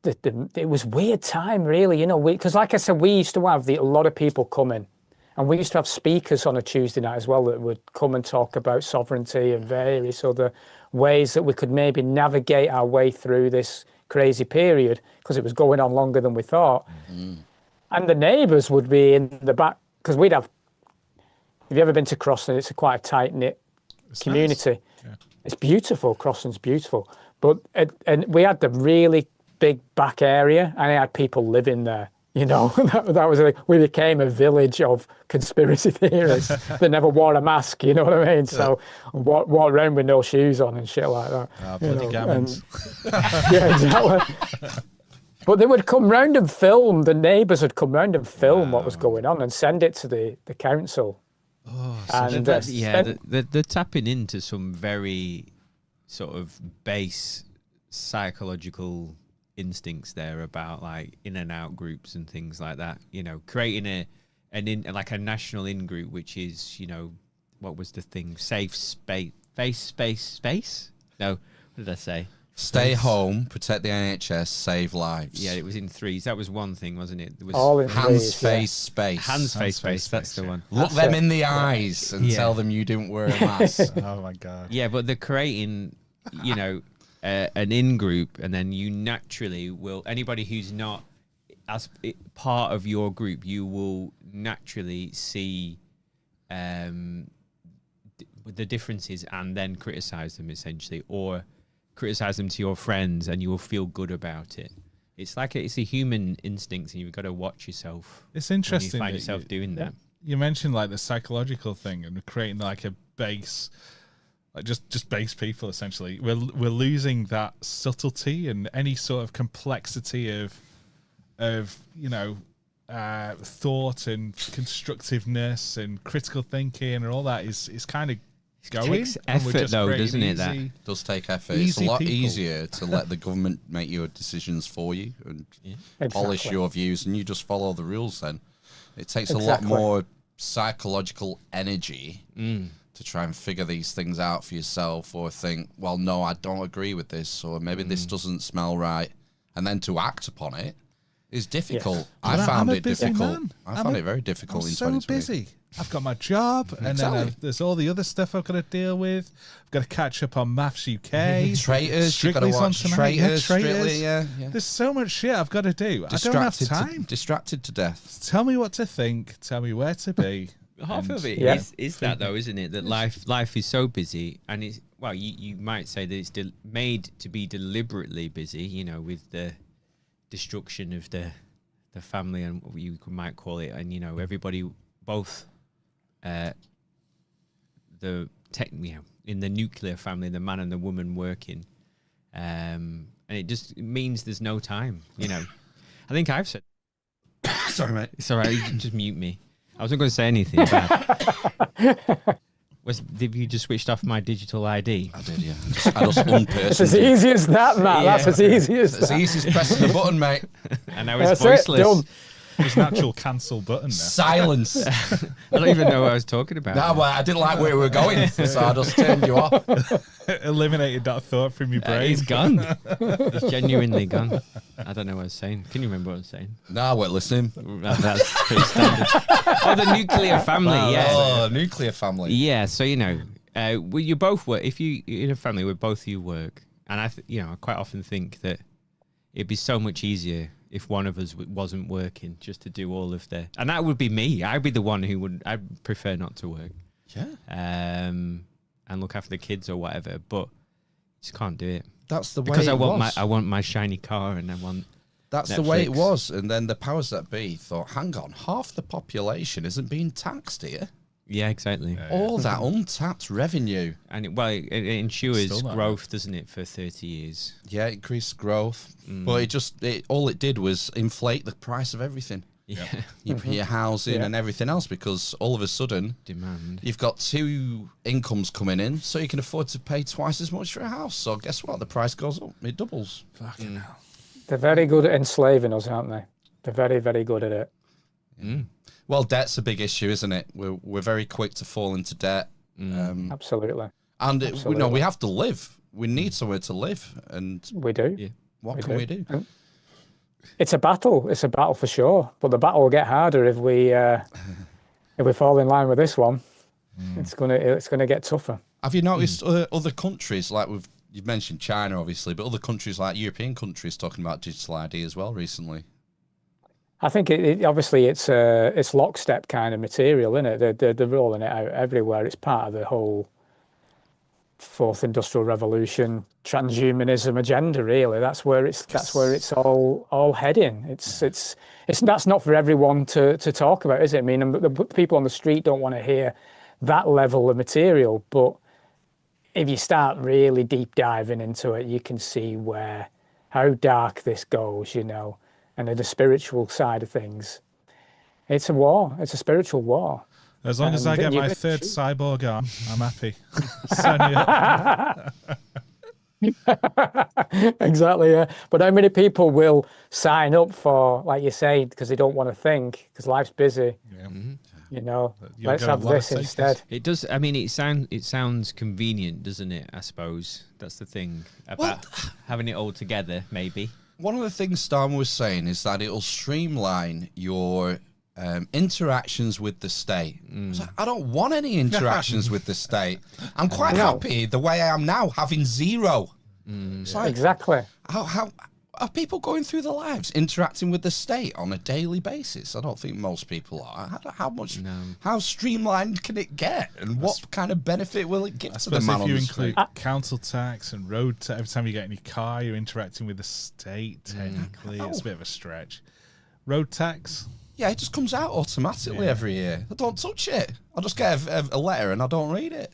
D: it was weird time, really. You know, because like I said, we used to have a lot of people coming, and we used to have speakers on a Tuesday night as well that would come and talk about sovereignty and various other ways that we could maybe navigate our way through this crazy period, because it was going on longer than we thought. Mm-hmm. And the neighbours would be in the back, because we'd have. Have you ever been to Crossing? It's quite a tight knit community. Nice. Yeah. It's beautiful. Crossing's beautiful, but and we had the really big back area, and I had people living there. You know, that was we became a village of conspiracy theorists that never wore a mask. You know what I mean? So walk around with no shoes on and shit like that.
B: Bloody gammons.
D: Yeah, exactly. But they would come round and film. The neighbours would come round and film what was going on and send it to the council.
B: Oh,
C: and they're tapping into some very sort of base psychological instincts there about like in and out groups and things like that. You know, creating a national in group, which is, you know, what was the thing? Safe space. No, what did I say?
A: Stay home, protect the NHS, save lives.
C: Yeah, it was in threes. That was one thing, wasn't it? It was
D: all in
A: hands, face, space.
C: Hands, face, space. That's the one.
A: Look them in the eyes and tell them you didn't wear a mask.
B: Oh my God.
C: Yeah, but they're creating, you know, an in group, and then you naturally will. Anybody who's not as part of your group, you will naturally see the differences and then criticize them essentially, or criticize them to your friends, and you will feel good about it. It's like it's a human instinct, and you've got to watch yourself.
B: It's interesting.
C: When you find yourself doing that.
B: You mentioned like the psychological thing and creating like a base, like just base people essentially. We're losing that subtlety and any sort of complexity of you know thought and constructiveness and critical thinking and all that is kind of going. It takes
C: effort though, doesn't it? That
A: does take effort. It's a lot easier to let the government make your decisions for you and polish your views, and you just follow the rules. Then it takes a lot more psychological energy to try and figure these things out for yourself, or think, well, no, I don't agree with this, or maybe this doesn't smell right, and then to act upon it is difficult. Yes. I found it difficult. I found it very difficult in 2020.
B: So busy. I've got my job, and then there's all the other stuff I've got to deal with. I've got to catch up on Maths UK.
A: Traitors. You've got to watch Traitors. Yeah.
B: There's so much shit I've got to do. I don't have time.
A: Distracted to death.
B: Tell me what to think. Tell me where to be.
C: Half of it is that though, isn't it? That life is so busy, and it's you might say that it's made to be deliberately busy. You know, with the destruction of the family and what you might call it, and you know everybody both in the nuclear family, the man and the woman working, and it just means there's no time. You know, I think I've said.
A: Sorry, mate.
C: It's all right. You can just mute me. I wasn't going to say anything bad. Did you just switched off my digital ID?
A: I did, yeah. I just unpersoned.
D: It's as easy as that, Matt. Yeah. That's as easy as that.
A: It's as easy as pressing the button, mate.
C: And I was voiceless.
B: There's an actual cancel button there.
A: Silence.
C: I don't even know what I was talking about.
A: No, well, I didn't like where we were going, so I just turned you off.
B: Eliminated that thought from your brain.
C: He's gone. He's genuinely gone. I don't know what I was saying. Can you remember what I was saying?
A: No, I weren't listening.
C: That's pretty standard. Oh, the nuclear family, yeah.
A: Oh, nuclear family.
C: Yeah, so, you know, you both work. If you're in a family where both of you work, and I quite often think that it'd be so much easier if one of us wasn't working, just to do all of the, and that would be me. I'd be the one who I'd prefer not to work.
A: Yeah.
C: And look after the kids or whatever, but just can't do it.
A: That's the way
C: Because
A: it was.
C: I want my shiny car and I want
A: That's
C: Netflix.
A: the way it was. And then the powers that be thought, hang on, half the population isn't being taxed here.
C: Yeah, exactly.
A: All that untapped revenue.
C: And it ensures
B: Still not
C: growth, doesn't it, for 30 years?
A: Yeah, increased growth. But all it did was inflate the price of everything.
C: Yeah.
A: Your housing and everything else, because all of a sudden
C: Demand.
A: you've got two incomes coming in, so you can afford to pay twice as much for a house. So guess what? The price goes up. It doubles.
B: Fucking hell.
D: They're very good at enslaving us, aren't they? They're very, very good at it.
A: Well, debt's a big issue, isn't it? We're very quick to fall into debt.
D: Absolutely.
A: And
D: Absolutely.
A: we have to live. We need somewhere to live. And
D: We do.
C: Yeah.
A: what can we do?
D: And it's a battle. It's a battle for sure. But the battle will get harder if we fall in line with this one. It's gonna get tougher.
A: Have you noticed other countries, like you've mentioned China, obviously, but other countries like European countries talking about digital ID as well recently?
D: I think obviously it's lockstep kind of material, isn't it? They're rolling it out everywhere. It's part of the whole fourth industrial revolution transhumanism agenda. Really, that's where it's all heading. That's not for everyone to talk about, is it? I mean, the people on the street don't want to hear that level of material, but if you start really deep diving into it, you can see how dark this goes, you know. And the spiritual side of things, it's a war. It's a spiritual war.
B: As long as I get my third cyborg arm, I'm happy. Sign me up.
D: Exactly, yeah. But how many people will sign up for, like you say, because they don't want to think, because life's busy?
B: Yeah.
D: You know,
B: You'll
D: let's
B: get a
D: have
B: lot of
D: this
B: takers.
D: instead.
C: It does. I mean, it sounds convenient, doesn't it? I suppose that's the thing about having it all together. Maybe
A: One of the things Storm was saying is that it'll streamline your interactions with the state. I was like, I don't want any interactions with the state. I'm quite happy the way I am now, having zero. It's like,
D: Exactly.
A: how are people going through their lives interacting with the state on a daily basis? I don't think most people are. How streamlined can it get, and what kind of benefit will it give to the man
B: Especially
A: on
B: if you
A: the
B: include
A: street?
B: council tax and road tax. Every time you get in your car, you're interacting with the state. Technically, it's a bit of a stretch. Road tax.
A: Yeah, it just comes out automatically every year. I don't touch it. I just get a letter and I don't read it.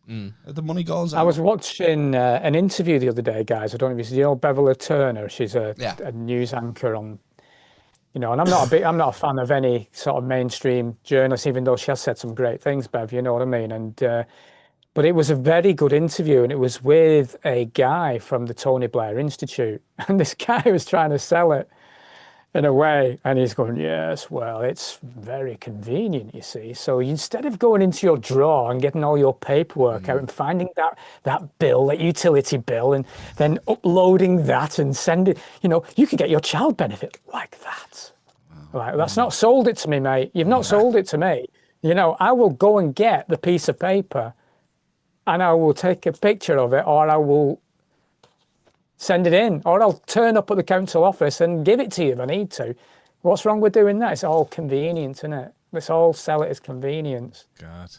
A: The money goes out.
D: I was watching an interview the other day, guys. I don't know if you know Beverly Turner. She's a news anchor on, you know, and I'm not a fan of any sort of mainstream journalist, even though she has said some great things, Bev. You know what I mean? And but it was a very good interview, and it was with a guy from the Tony Blair Institute, and this guy was trying to sell it in a way, and he's going, yes, well, it's very convenient, you see. So instead of going into your drawer and getting all your paperwork out and finding that bill, that utility bill, and then uploading that and sending, you know, you could get your child benefit like that. Like, that's not sold it to me, mate. You've not sold it to me. You know, I will go and get the piece of paper and I will take a picture of it, or I will send it in, or I'll turn up at the council office and give it to you if I need to. What's wrong with doing that? It's all convenient, isn't it? Let's all sell it as convenience.
B: God.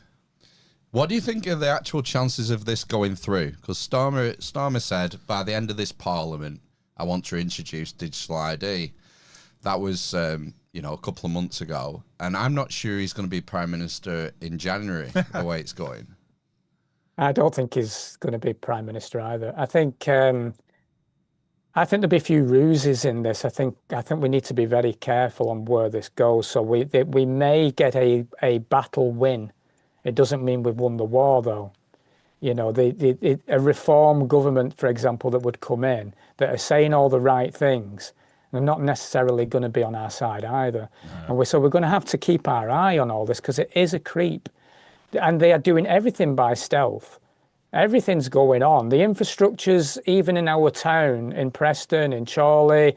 A: What do you think are the actual chances of this going through? Because Starmer said by the end of this parliament, I want to introduce digital ID. That was, a couple of months ago. And I'm not sure he's going to be Prime Minister in January, the way it's going.
D: I don't think he's going to be Prime Minister either. I think there'll be a few ruses in this. I think we need to be very careful on where this goes. So we may get a battle win. It doesn't mean we've won the war, though. You know, a reform government, for example, that would come in, that are saying all the right things, They're not necessarily going to be on our side either. And so we're going to have to keep our eye on all this because it is a creep. And they are doing everything by stealth. Everything's going on. The infrastructures, even in our town, in Preston, in Chorley,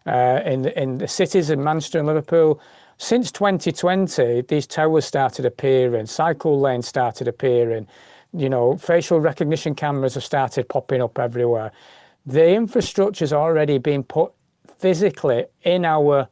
D: in the cities in Manchester and Liverpool, since 2020, these towers started appearing, cycle lanes started appearing, facial recognition cameras have started popping up everywhere. The infrastructure's already been put physically in not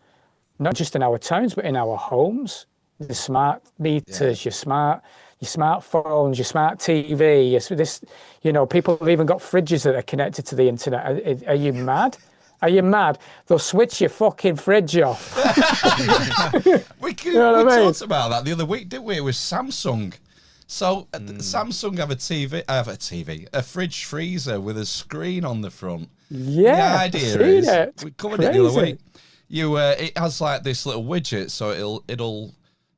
D: just in our towns, but in our homes. The smart meters, your smartphones, your smart TV, people have even got fridges that are connected to the internet. Are you mad? Are you mad? They'll switch your fucking fridge off.
A: we talked about that the other week, didn't we? It was Samsung. So Samsung have a fridge freezer with a screen on the front.
D: Yeah,
A: the idea is we covered it the other week. It has like this little widget, so it'll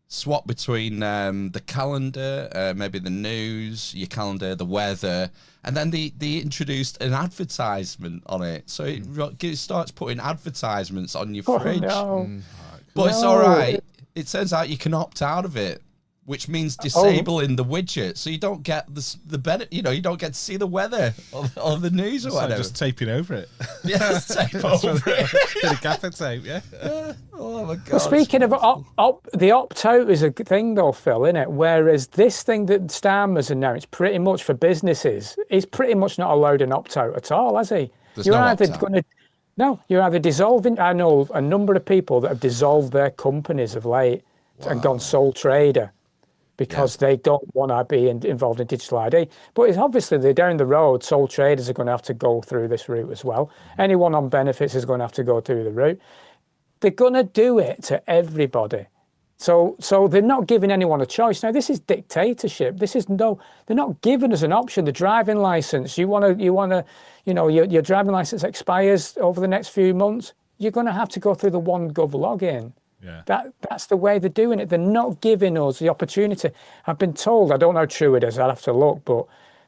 A: swap between the calendar, maybe the news, your calendar, the weather, and then they introduced an advertisement on it. So it starts putting advertisements on your fridge. But it's all right. It turns out you can opt out of it, which means disabling the widget, so you don't get the benefit. You don't get to see the weather or the news or whatever.
B: Just taping over it.
A: Yeah, tape over it.
B: Bit of gaffer tape, yeah.
A: Oh my god.
D: Well, speaking of the opt-out is a thing though, Phil, isn't it? Whereas this thing that Starmer's announced, pretty much for businesses, he's pretty much not allowed an opt-out at all, has he? You're either dissolving. I know a number of people that have dissolved their companies of late and gone sole trader, because they don't want to be involved in digital ID. But it's obviously they're down the road, sole traders are going to have to go through this route as well. Anyone on benefits is going to have to go through the route. They're going to do it to everybody. So they're not giving anyone a choice. Now, this is dictatorship. They're not giving us an option. The driving license, your driving license expires over the next few months, you're going to have to go through the OneGov login.
B: Yeah.
D: That's the way they're doing it. They're not giving us the opportunity. I've been told, I don't know how true it is, I'll have to look, but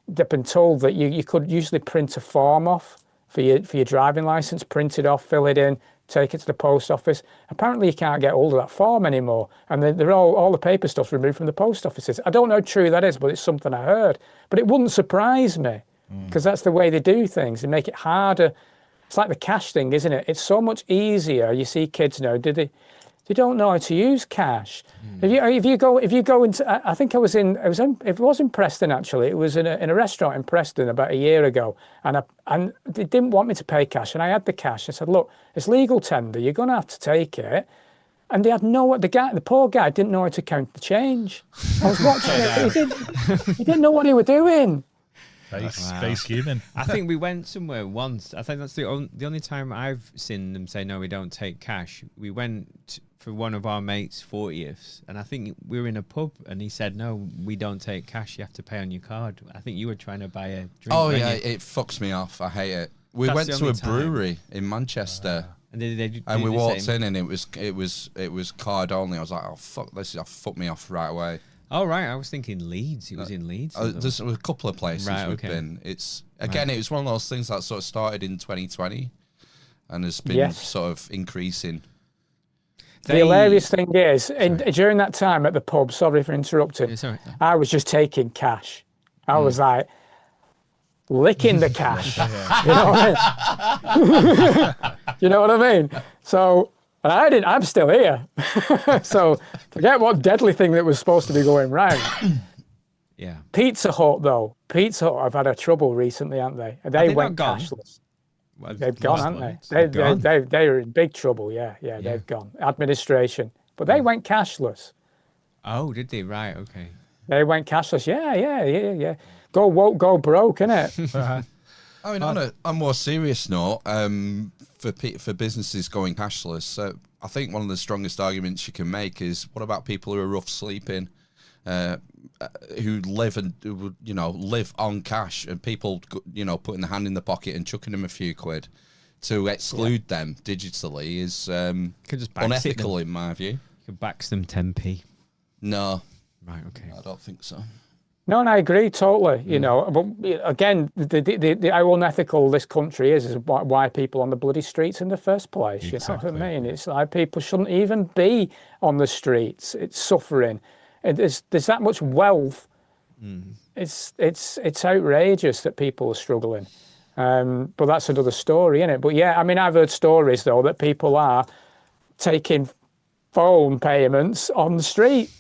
D: they've been told that you could usually print a form off for your driving license, print it off, fill it in, take it to the post office. Apparently you can't get hold of that form anymore, and they're all the paper stuff's removed from the post offices. I don't know how true that is, but it's something I heard. But it wouldn't surprise me, because that's the way they do things. They make it harder. It's like the cash thing, isn't it? It's so much easier. You see kids now, they don't know how to use cash. If you go into, I think it was in Preston actually. It was in a restaurant in Preston about a year ago, and they didn't want me to pay cash, and I had the cash. I said, look, it's legal tender. You're going to have to take it. And they had the poor guy didn't know how to count the change. I was watching it. He didn't know what he was doing.
B: Base human.
C: I think we went somewhere once. I think that's the only time I've seen them say, no, we don't take cash. We went for one of our mates' 40ths, and I think we were in a pub, and he said, no, we don't take cash. You have to pay on your card. I think you were trying to buy a drink.
A: Oh, yeah, it fucks me off. I hate it. We went to a brewery in Manchester. And we walked in, and it was card only. I was like, oh, fuck, this fucked me off right away.
C: Oh, right. I was thinking Leeds. It was in Leeds.
A: There's a couple of places we've been. It was one of those things that sort of started in 2020 and has been sort of increasing.
D: The hilarious thing is, during that time at the pub, sorry for interrupting, I was just taking cash. I was like, licking the cash. You know what I mean? So... And I'm still here. So forget what deadly thing that was supposed to be going round.
C: Yeah.
D: Pizza Hut, though. Pizza Hut have had a trouble recently, haven't they? They went cashless. Well, they've gone, haven't they? They're in big trouble, yeah. They've gone. Administration. But they went cashless.
C: Oh, did they? Right, okay.
D: They went cashless, yeah. Go woke, go broke, innit?
A: I mean, on a more serious note, for businesses going cashless, I think one of the strongest arguments you can make is, what about people who are rough sleeping, who live on cash, and people putting their hand in the pocket and chucking them a few quid? To exclude them digitally is unethical in my view.
C: You could bax them 10p.
A: No.
C: Right. Okay.
A: I don't think so.
D: No, and I agree totally. You know, but again, how unethical this country is why people on the bloody streets in the first place.
B: Exactly,
D: You know what I mean? It's like people shouldn't even be on the streets. It's suffering. There's that much wealth. It's outrageous that people are struggling. But that's another story, isn't it? But yeah, I mean, I've heard stories though that people are taking phone payments on the street.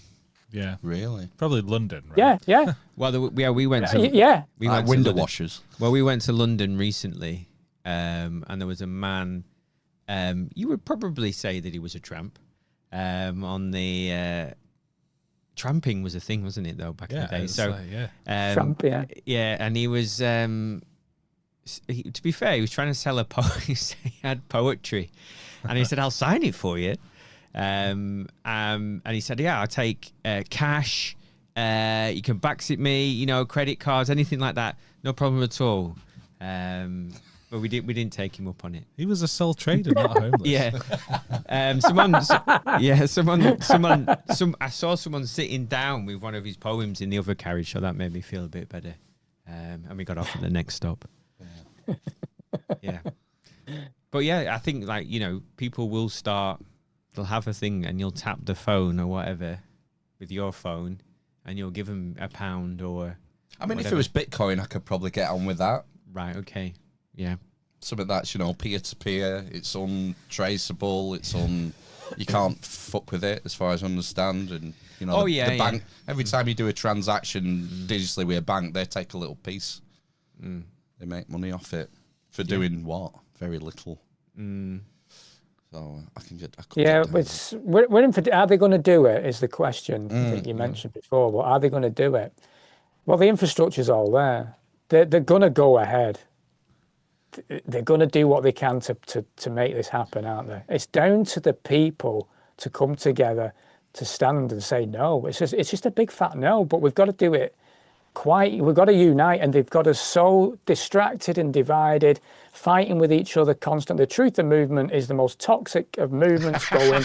B: Yeah,
A: Really?
B: probably London. Right?
D: Yeah.
C: Well, we went to we
A: Like
C: went
A: window
C: to London.
A: washers.
C: Well, we went to London recently, and there was a man. You would probably say that he was a tramp. On the tramping was a thing, wasn't it? Though back in the day.
B: it's
C: So
B: like, yeah.
D: Trump, yeah.
C: yeah, and he was. To be fair, he was trying to sell a poem. He had poetry, and he said, "I'll sign it for you." And he said, "Yeah, I'll take cash. You can backseat me, you know, credit cards, anything like that, no problem at all." But we didn't take him up on it.
B: He was a sole trader, not homeless.
C: Yeah. I saw someone sitting down with one of his poems in the other carriage, so that made me feel a bit better. And we got off at the next stop. Yeah. But yeah, I think like, you know, people will start, they'll have a thing and you'll tap the phone or whatever with your phone and you'll give them £1 or
A: I mean,
C: whatever.
A: if it was Bitcoin, I could probably get on with that.
C: Right, okay. Yeah.
A: Something that's, you know, peer-to-peer, it's untraceable, you can't fuck with it as far as I understand. And, you know, the bank, every time you do a transaction digitally with a bank, they take a little piece. They make money off it for doing what? Very little. So I could get
D: we're in for, are they going to do it is the question that you mentioned before. But are they going to do it? Well, the infrastructure's all there. They're going to go ahead. They're going to do what they can to make this happen, aren't they? It's down to the people to come together, to stand and say no. It's just a big fat no, but we've got to do it we've got to unite, and they've got us so distracted and divided, fighting with each other constantly. The Truth and Movement is the most toxic of movements going.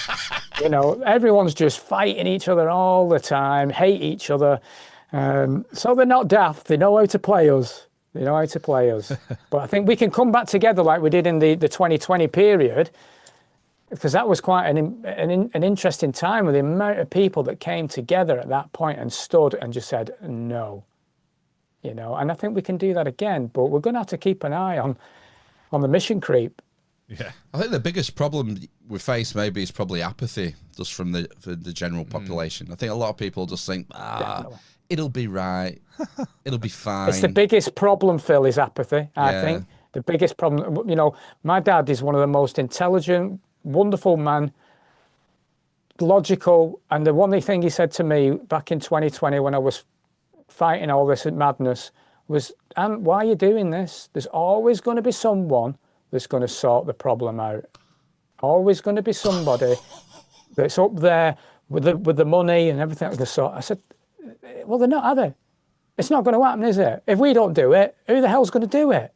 D: You know, everyone's just fighting each other all the time, hate each other. So they're not daft. They know how to play us. But I think we can come back together like we did in the 2020 period, because that was quite an interesting time with the amount of people that came together at that point and stood and just said no. You know, and I think we can do that again, but we're going to have to keep an eye on the mission creep.
B: Yeah,
A: I think the biggest problem we face maybe is probably apathy, just from the general population. I think a lot of people just think, it'll be right, it'll be fine.
D: It's the biggest problem, Phil, is apathy. I think the biggest problem. You know, my dad is one of the most intelligent, wonderful man, logical, and the one thing he said to me back in 2020 when I was fighting all this madness was, "Ant, why are you doing this? There's always going to be someone that's going to sort the problem out. Always going to be somebody that's up there with the money and everything." I said, "Well, they're not, are they? It's not going to happen, is it? If we don't do it, who the hell's going to do it?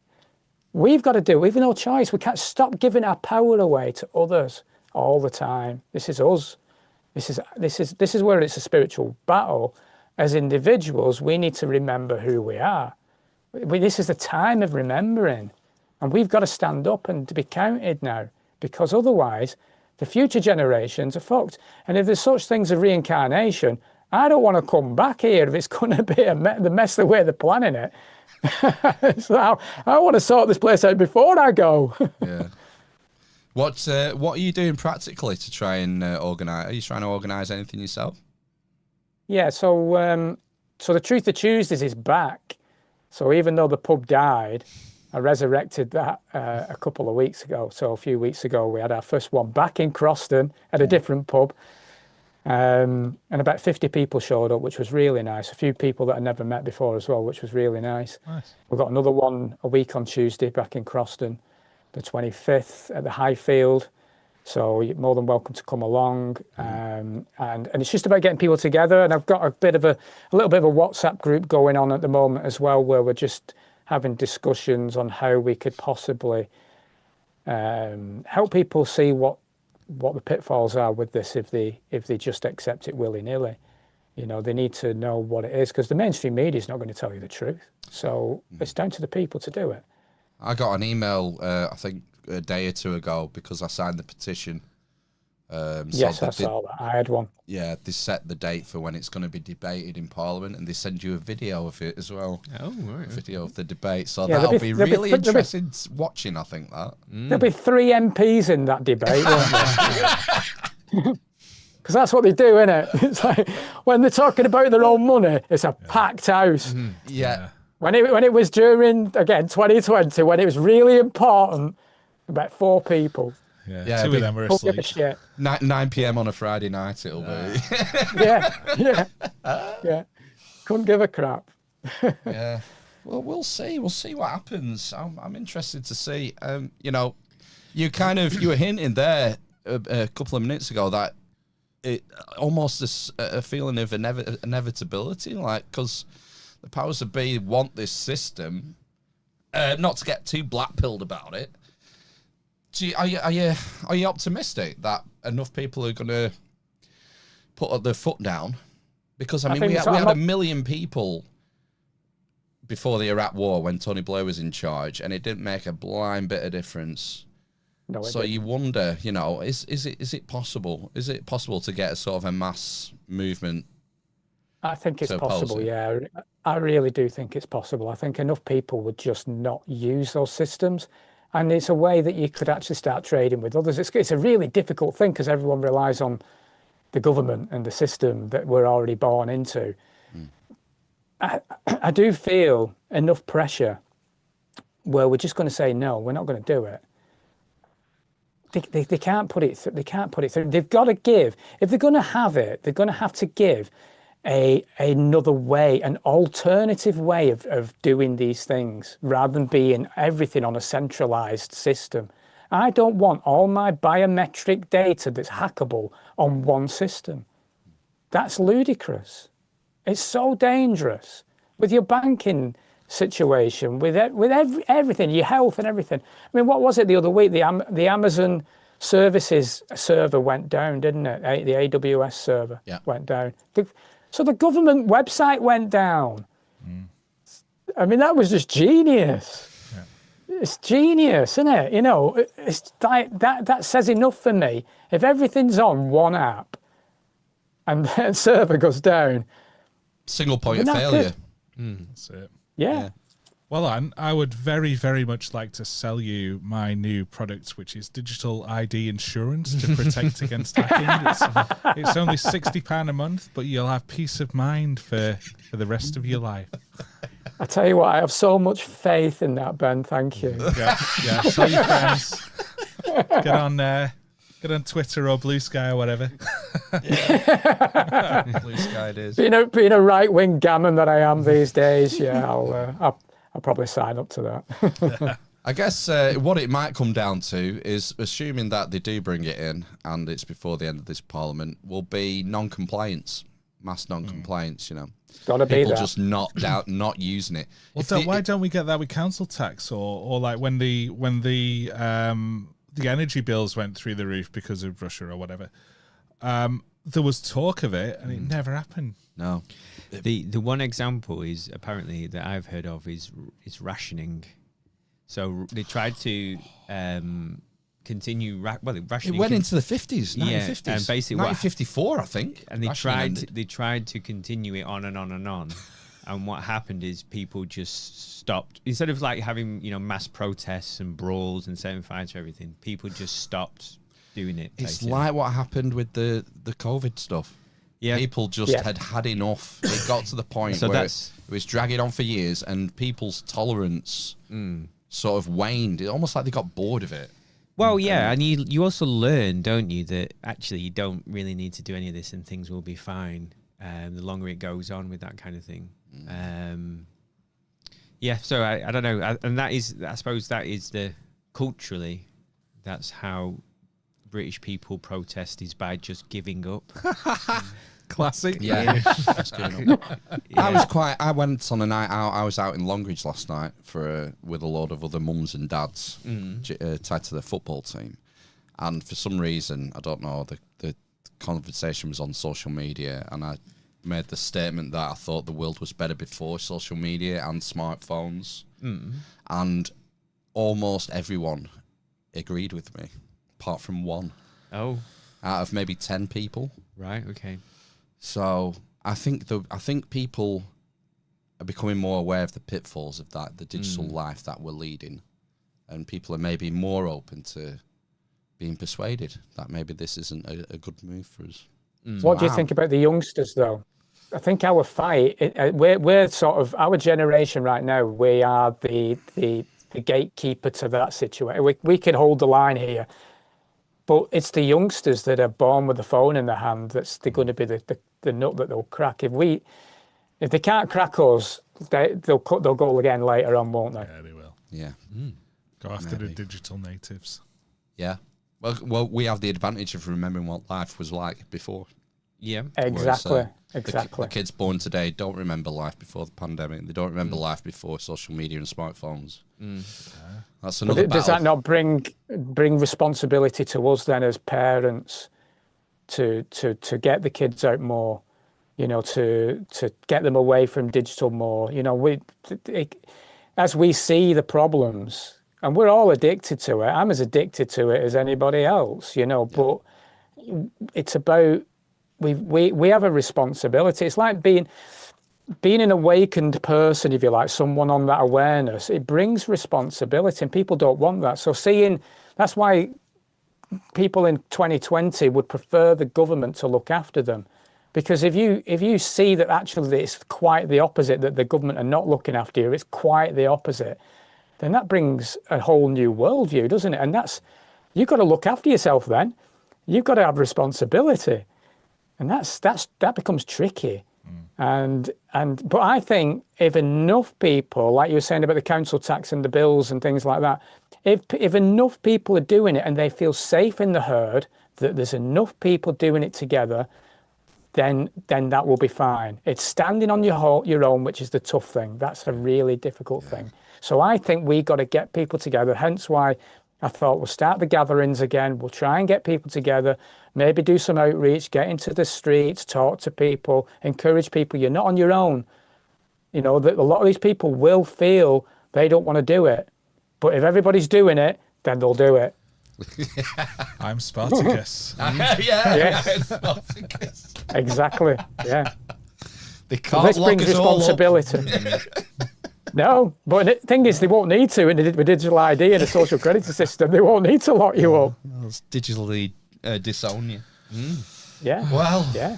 D: We've got to do it. We've no choice. We can't stop giving our power away to others all the time. This is us. This is where it's a spiritual battle. As individuals, we need to remember who we are. This is the time of remembering. And we've got to stand up and to be counted now, because otherwise the future generations are fucked. And if there's such things as reincarnation, I don't want to come back here if it's going to be the mess the way they're planning it. So I want to sort this place out before I go.
A: Yeah. What are you doing practically to try and organise? Are you trying to organise anything yourself?
D: Yeah, so the Truth of Tuesdays is back. So even though the pub died, I resurrected that a couple of weeks ago. So a few weeks ago, we had our first one back in Croston at a different pub. And about 50 people showed up, which was really nice. A few people that I never met before as well, which was really nice. We've got another one a week on Tuesday back in Croston, the 25th at the Highfield. So you're more than welcome to come along. And it's just about getting people together. And I've got a little bit of a WhatsApp group going on at the moment as well, where we're just having discussions on how we could possibly help people see what the pitfalls are with this if they just accept it willy-nilly. You know, they need to know what it is, because the mainstream media is not going to tell you the truth. So it's down to the people to do it.
A: I got an email, I think, a day or two ago because I signed the petition.
D: Yes, I saw that. I had one.
A: Yeah, they set the date for when it's going to be debated in Parliament, and they send you a video of it as well.
C: Oh, right.
A: A video of the debate. So
D: Yeah,
A: that'll be really interesting watching, I think, that.
D: There'll be 3 MPs in that debate, won't there? Because that's what they do, isn't it? It's like when they're talking about their own money, it's a packed house.
A: Yeah.
D: When it was during, again, 2020, when it was really important, about 4 people.
B: Yeah, 2 of them were
D: Don't give
B: asleep.
D: a shit.
A: 9 p.m. on a Friday night, it'll be.
D: Yeah. Couldn't give a crap.
A: Yeah. Well, we'll see. We'll see what happens. I'm interested to see. You know, you were hinting there a couple of minutes ago that it almost a feeling of inevitability, like, because the powers that be want this system, not to get too black-pilled about it. Are you optimistic that enough people are going to put their foot down? Because, I mean, we had 1 million people before the Iraq War when Tony Blair was in charge, and it didn't make a blind bit of difference.
D: No,
A: So you wonder, you know, is it possible? Is it possible to get a sort of a mass movement?
D: I think it's
A: to oppose
D: possible,
A: it?
D: yeah. I really do think it's possible. I think enough people would just not use those systems. And it's a way that you could actually start trading with others. It's a really difficult thing because everyone relies on the government and the system that we're already born into. I do feel enough pressure where we're just going to say, no, we're not going to do it. They can't put it through. They can't put it through. They've got to give. If they're going to have it, they're going to have to give another way, an alternative way of doing these things, rather than being everything on a centralised system. I don't want all my biometric data that's hackable on one system. That's ludicrous. It's so dangerous with your banking situation, with everything, your health and everything. I mean, what was it the other week? The Amazon services server went down, didn't it? The AWS server went down. So the government website went down. I mean, that was just genius. Yeah. It's genius, isn't it? You know, it's like that says enough for me. If everything's on one app and the server goes down,
A: Single point of failure.
B: That's it.
D: Yeah.
B: Well, I would very, very much like to sell you my new product, which is digital ID insurance to protect against hacking. It's only £60 a month, but you'll have peace of mind for the rest of your life.
D: I tell you what, I have so much faith in that, Ben. Thank you.
B: Yeah. Tell your friends. Get on Twitter or Blue Sky or whatever.
A: Blue Sky it is.
D: Being a right-wing gammon that I am these days, yeah, I'll probably sign up to that.
A: I guess what it might come down to is, assuming that they do bring it in and it's before the end of this Parliament, will be non-compliance, mass non-compliance. You know,
D: Gotta be
A: people
D: that.
A: just not using it.
B: Well, why don't we get that with council tax or like when the energy bills went through the roof because of Russia or whatever? There was talk of it and it never happened.
A: No.
C: The one example is apparently that I've heard of is rationing. So they tried to continue rationing.
A: It went into the 50s, 1950s.
C: And basically
A: 1954, I think.
C: And they tried to continue it on and on and on. And what happened is people just stopped. Instead of like having, mass protests and brawls and setting fire to everything, people just stopped doing it.
A: It's
C: basically.
A: like what happened with the COVID stuff.
C: Yeah.
A: People just had enough. It got to the point where it was dragging on for years and people's tolerance sort of waned. It's almost like they got bored of it.
C: Well, yeah, and you also learn, don't you, that actually you don't really need to do any of this and things will be fine the longer it goes on with that kind of thing. So I don't know. And that is, I suppose that is culturally, that's how British people protest, is by just giving up.
B: Classic.
A: Yeah. I went on a night out. I was out in Longridge last night with a load of other mums and dads tied to the football team. And for some reason, I don't know, the conversation was on social media and I made the statement that I thought the world was better before social media and smartphones. And almost everyone agreed with me, apart from one.
C: Oh.
A: Out of maybe 10 people.
C: Right, okay.
A: So I think people are becoming more aware of the pitfalls of that, the digital life that we're leading. And people are maybe more open to being persuaded that maybe this isn't a good move for us.
D: What do you think about the youngsters, though? I think our fight, we're sort of, our generation right now, we are the gatekeeper to that situation. We can hold the line here. But it's the youngsters that are born with the phone in their hand that's going to be the nut that they'll crack. If they can't crack us, they'll go again later on, won't they?
B: Yeah, they will.
A: Yeah.
B: Go after the digital natives.
A: Yeah. Well, we have the advantage of remembering what life was like before.
C: Yeah.
D: Exactly.
A: Whereas, the kids born today don't remember life before the pandemic. They don't remember life before social media and smartphones. That's another battle.
D: Does that not bring responsibility to us then as parents to get the kids out more, to get them away from digital more? As we see the problems, and we're all addicted to it. I'm as addicted to it as anybody else, but it's about, we have a responsibility. It's like being an awakened person, if you like, someone on that awareness. It brings responsibility, and people don't want that. So that's why people in 2020 would prefer the government to look after them. Because if you see that actually it's quite the opposite, that the government are not looking after you, it's quite the opposite, then that brings a whole new worldview, doesn't it? And you've got to look after yourself then. You've got to have responsibility. And that becomes tricky. But I think if enough people, like you were saying about the council tax and the bills and things like that, if enough people are doing it and they feel safe in the herd, that there's enough people doing it together, then that will be fine. It's standing on your own, which is the tough thing. That's a really difficult thing. So I think we got to get people together, hence why I thought we'll start the gatherings again. We'll try and get people together, maybe do some outreach, get into the streets, talk to people, encourage people. You're not on your own. That a lot of these people will feel they don't want to do it. But if everybody's doing it, then they'll do it.
B: I'm Spartacus.
A: Yeah. Spartacus.
D: Exactly. Yeah.
A: They can't
D: This
A: lock
D: brings
A: us all up.
D: responsibility. No, but the thing is, they won't need to with digital ID and a social credit system. They won't need to lock you up.
A: It's digitally disown you.
D: Yeah.
A: Well,
D: yeah.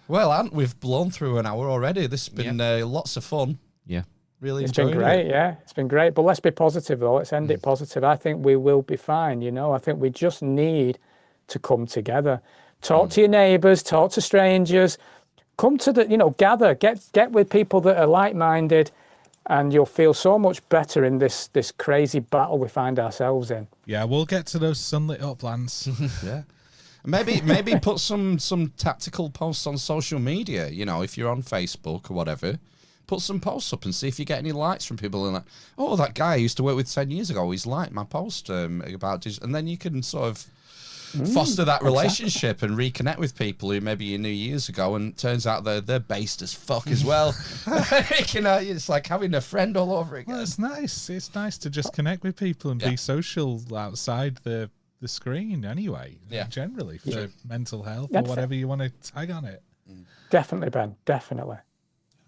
A: Well, Ant, we've blown through an hour already. This has been lots of fun.
C: Yeah.
A: Really
D: It's been great, yeah. It's been great. But let's be positive, though. Let's end it positive. I think we will be fine, I think we just need to come together. Talk to your neighbours, talk to strangers. Come to gather, get with people that are like-minded, and you'll feel so much better in this crazy battle we find ourselves in.
B: Yeah, we'll get to those sunlit uplands.
A: Yeah. Maybe put some tactical posts on social media, if you're on Facebook or whatever. Put some posts up and see if you get any likes from people. And that guy I used to work with 10 years ago, he's liked my post about digital. And then you can sort of foster that relationship and reconnect with people who maybe you knew years ago, and it turns out they're based as fuck as well. It's like having a friend all over again.
B: Well, it's nice. It's nice to just connect with people and be social outside the screen anyway.
A: Yeah.
B: Generally for mental health or whatever you want to tag on it.
D: Definitely, Ben. Definitely.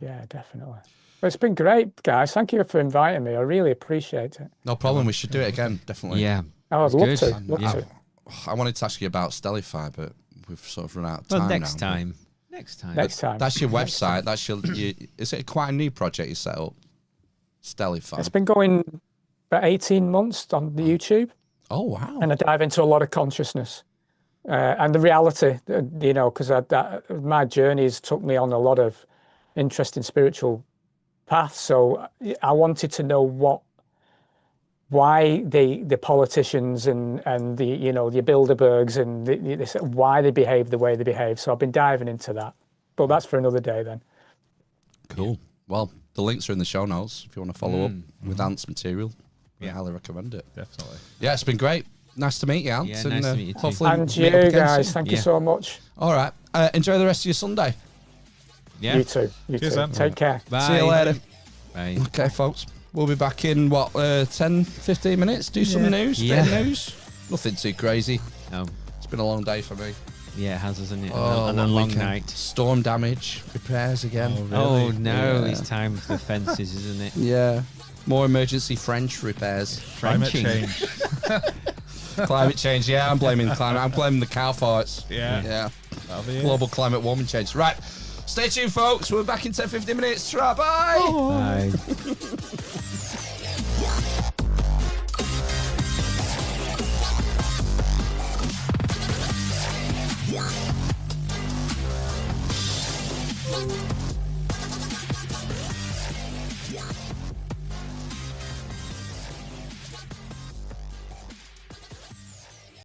D: Yeah, definitely. Well, it's been great, guys. Thank you for inviting me. I really appreciate it.
A: No problem. We should do it again, definitely.
C: Yeah.
D: Oh, I'd love
C: good.
D: to. Love to.
A: I wanted to ask you about Stellify, but we've sort of run out of time
C: Next
A: now.
C: time. Next time.
A: That's your website. That's is it quite a new project you set up? Stellify.
D: It's been going about 18 months on the YouTube.
A: Oh, wow.
D: And I dive into a lot of consciousness and the reality, because my journeys took me on a lot of interesting spiritual paths. So I wanted to know why the politicians and the the Bilderbergs and why they behave the way they behave. So I've been diving into that, but that's for another day then.
A: Cool. Well, the links are in the show notes if you want to follow up with Ant's material. I highly recommend it.
B: Definitely.
A: Yeah, it's been great. Nice to meet you, Ant.
C: Yeah, nice to meet you too.
A: Hopefully
D: And
A: meet
D: you
A: up again
D: guys,
A: soon.
D: thank you so much.
A: All right. Enjoy the rest of your Sunday.
C: Yeah.
D: You too. You
B: Cheers,
D: too.
B: Ant.
D: Take care.
C: Bye.
A: See you later.
C: Bye.
A: Okay, folks. We'll be back in, 10, 15 minutes? Do some news?
C: Yeah.
A: Bit of news? Nothing too crazy.
C: Oh,
A: It's been a long day for me.
C: yeah, it has, hasn't it?
A: Oh,
C: and a long
A: weekend.
C: night.
A: Storm damage, repairs again.
C: Oh, no,
A: Yeah.
C: it's time for the fences, isn't it?
A: Yeah. More emergency French repairs.
B: Climate
C: Frenching.
B: change.
A: Climate change, yeah, I'm blaming climate. I'm blaming the cow farts.
B: Yeah.
A: Yeah.
B: That'll be it.
A: Global climate warming change. Right. Stay tuned, folks. We're back in 10, 15 minutes. Bye.
C: Bye.
E: Yeah.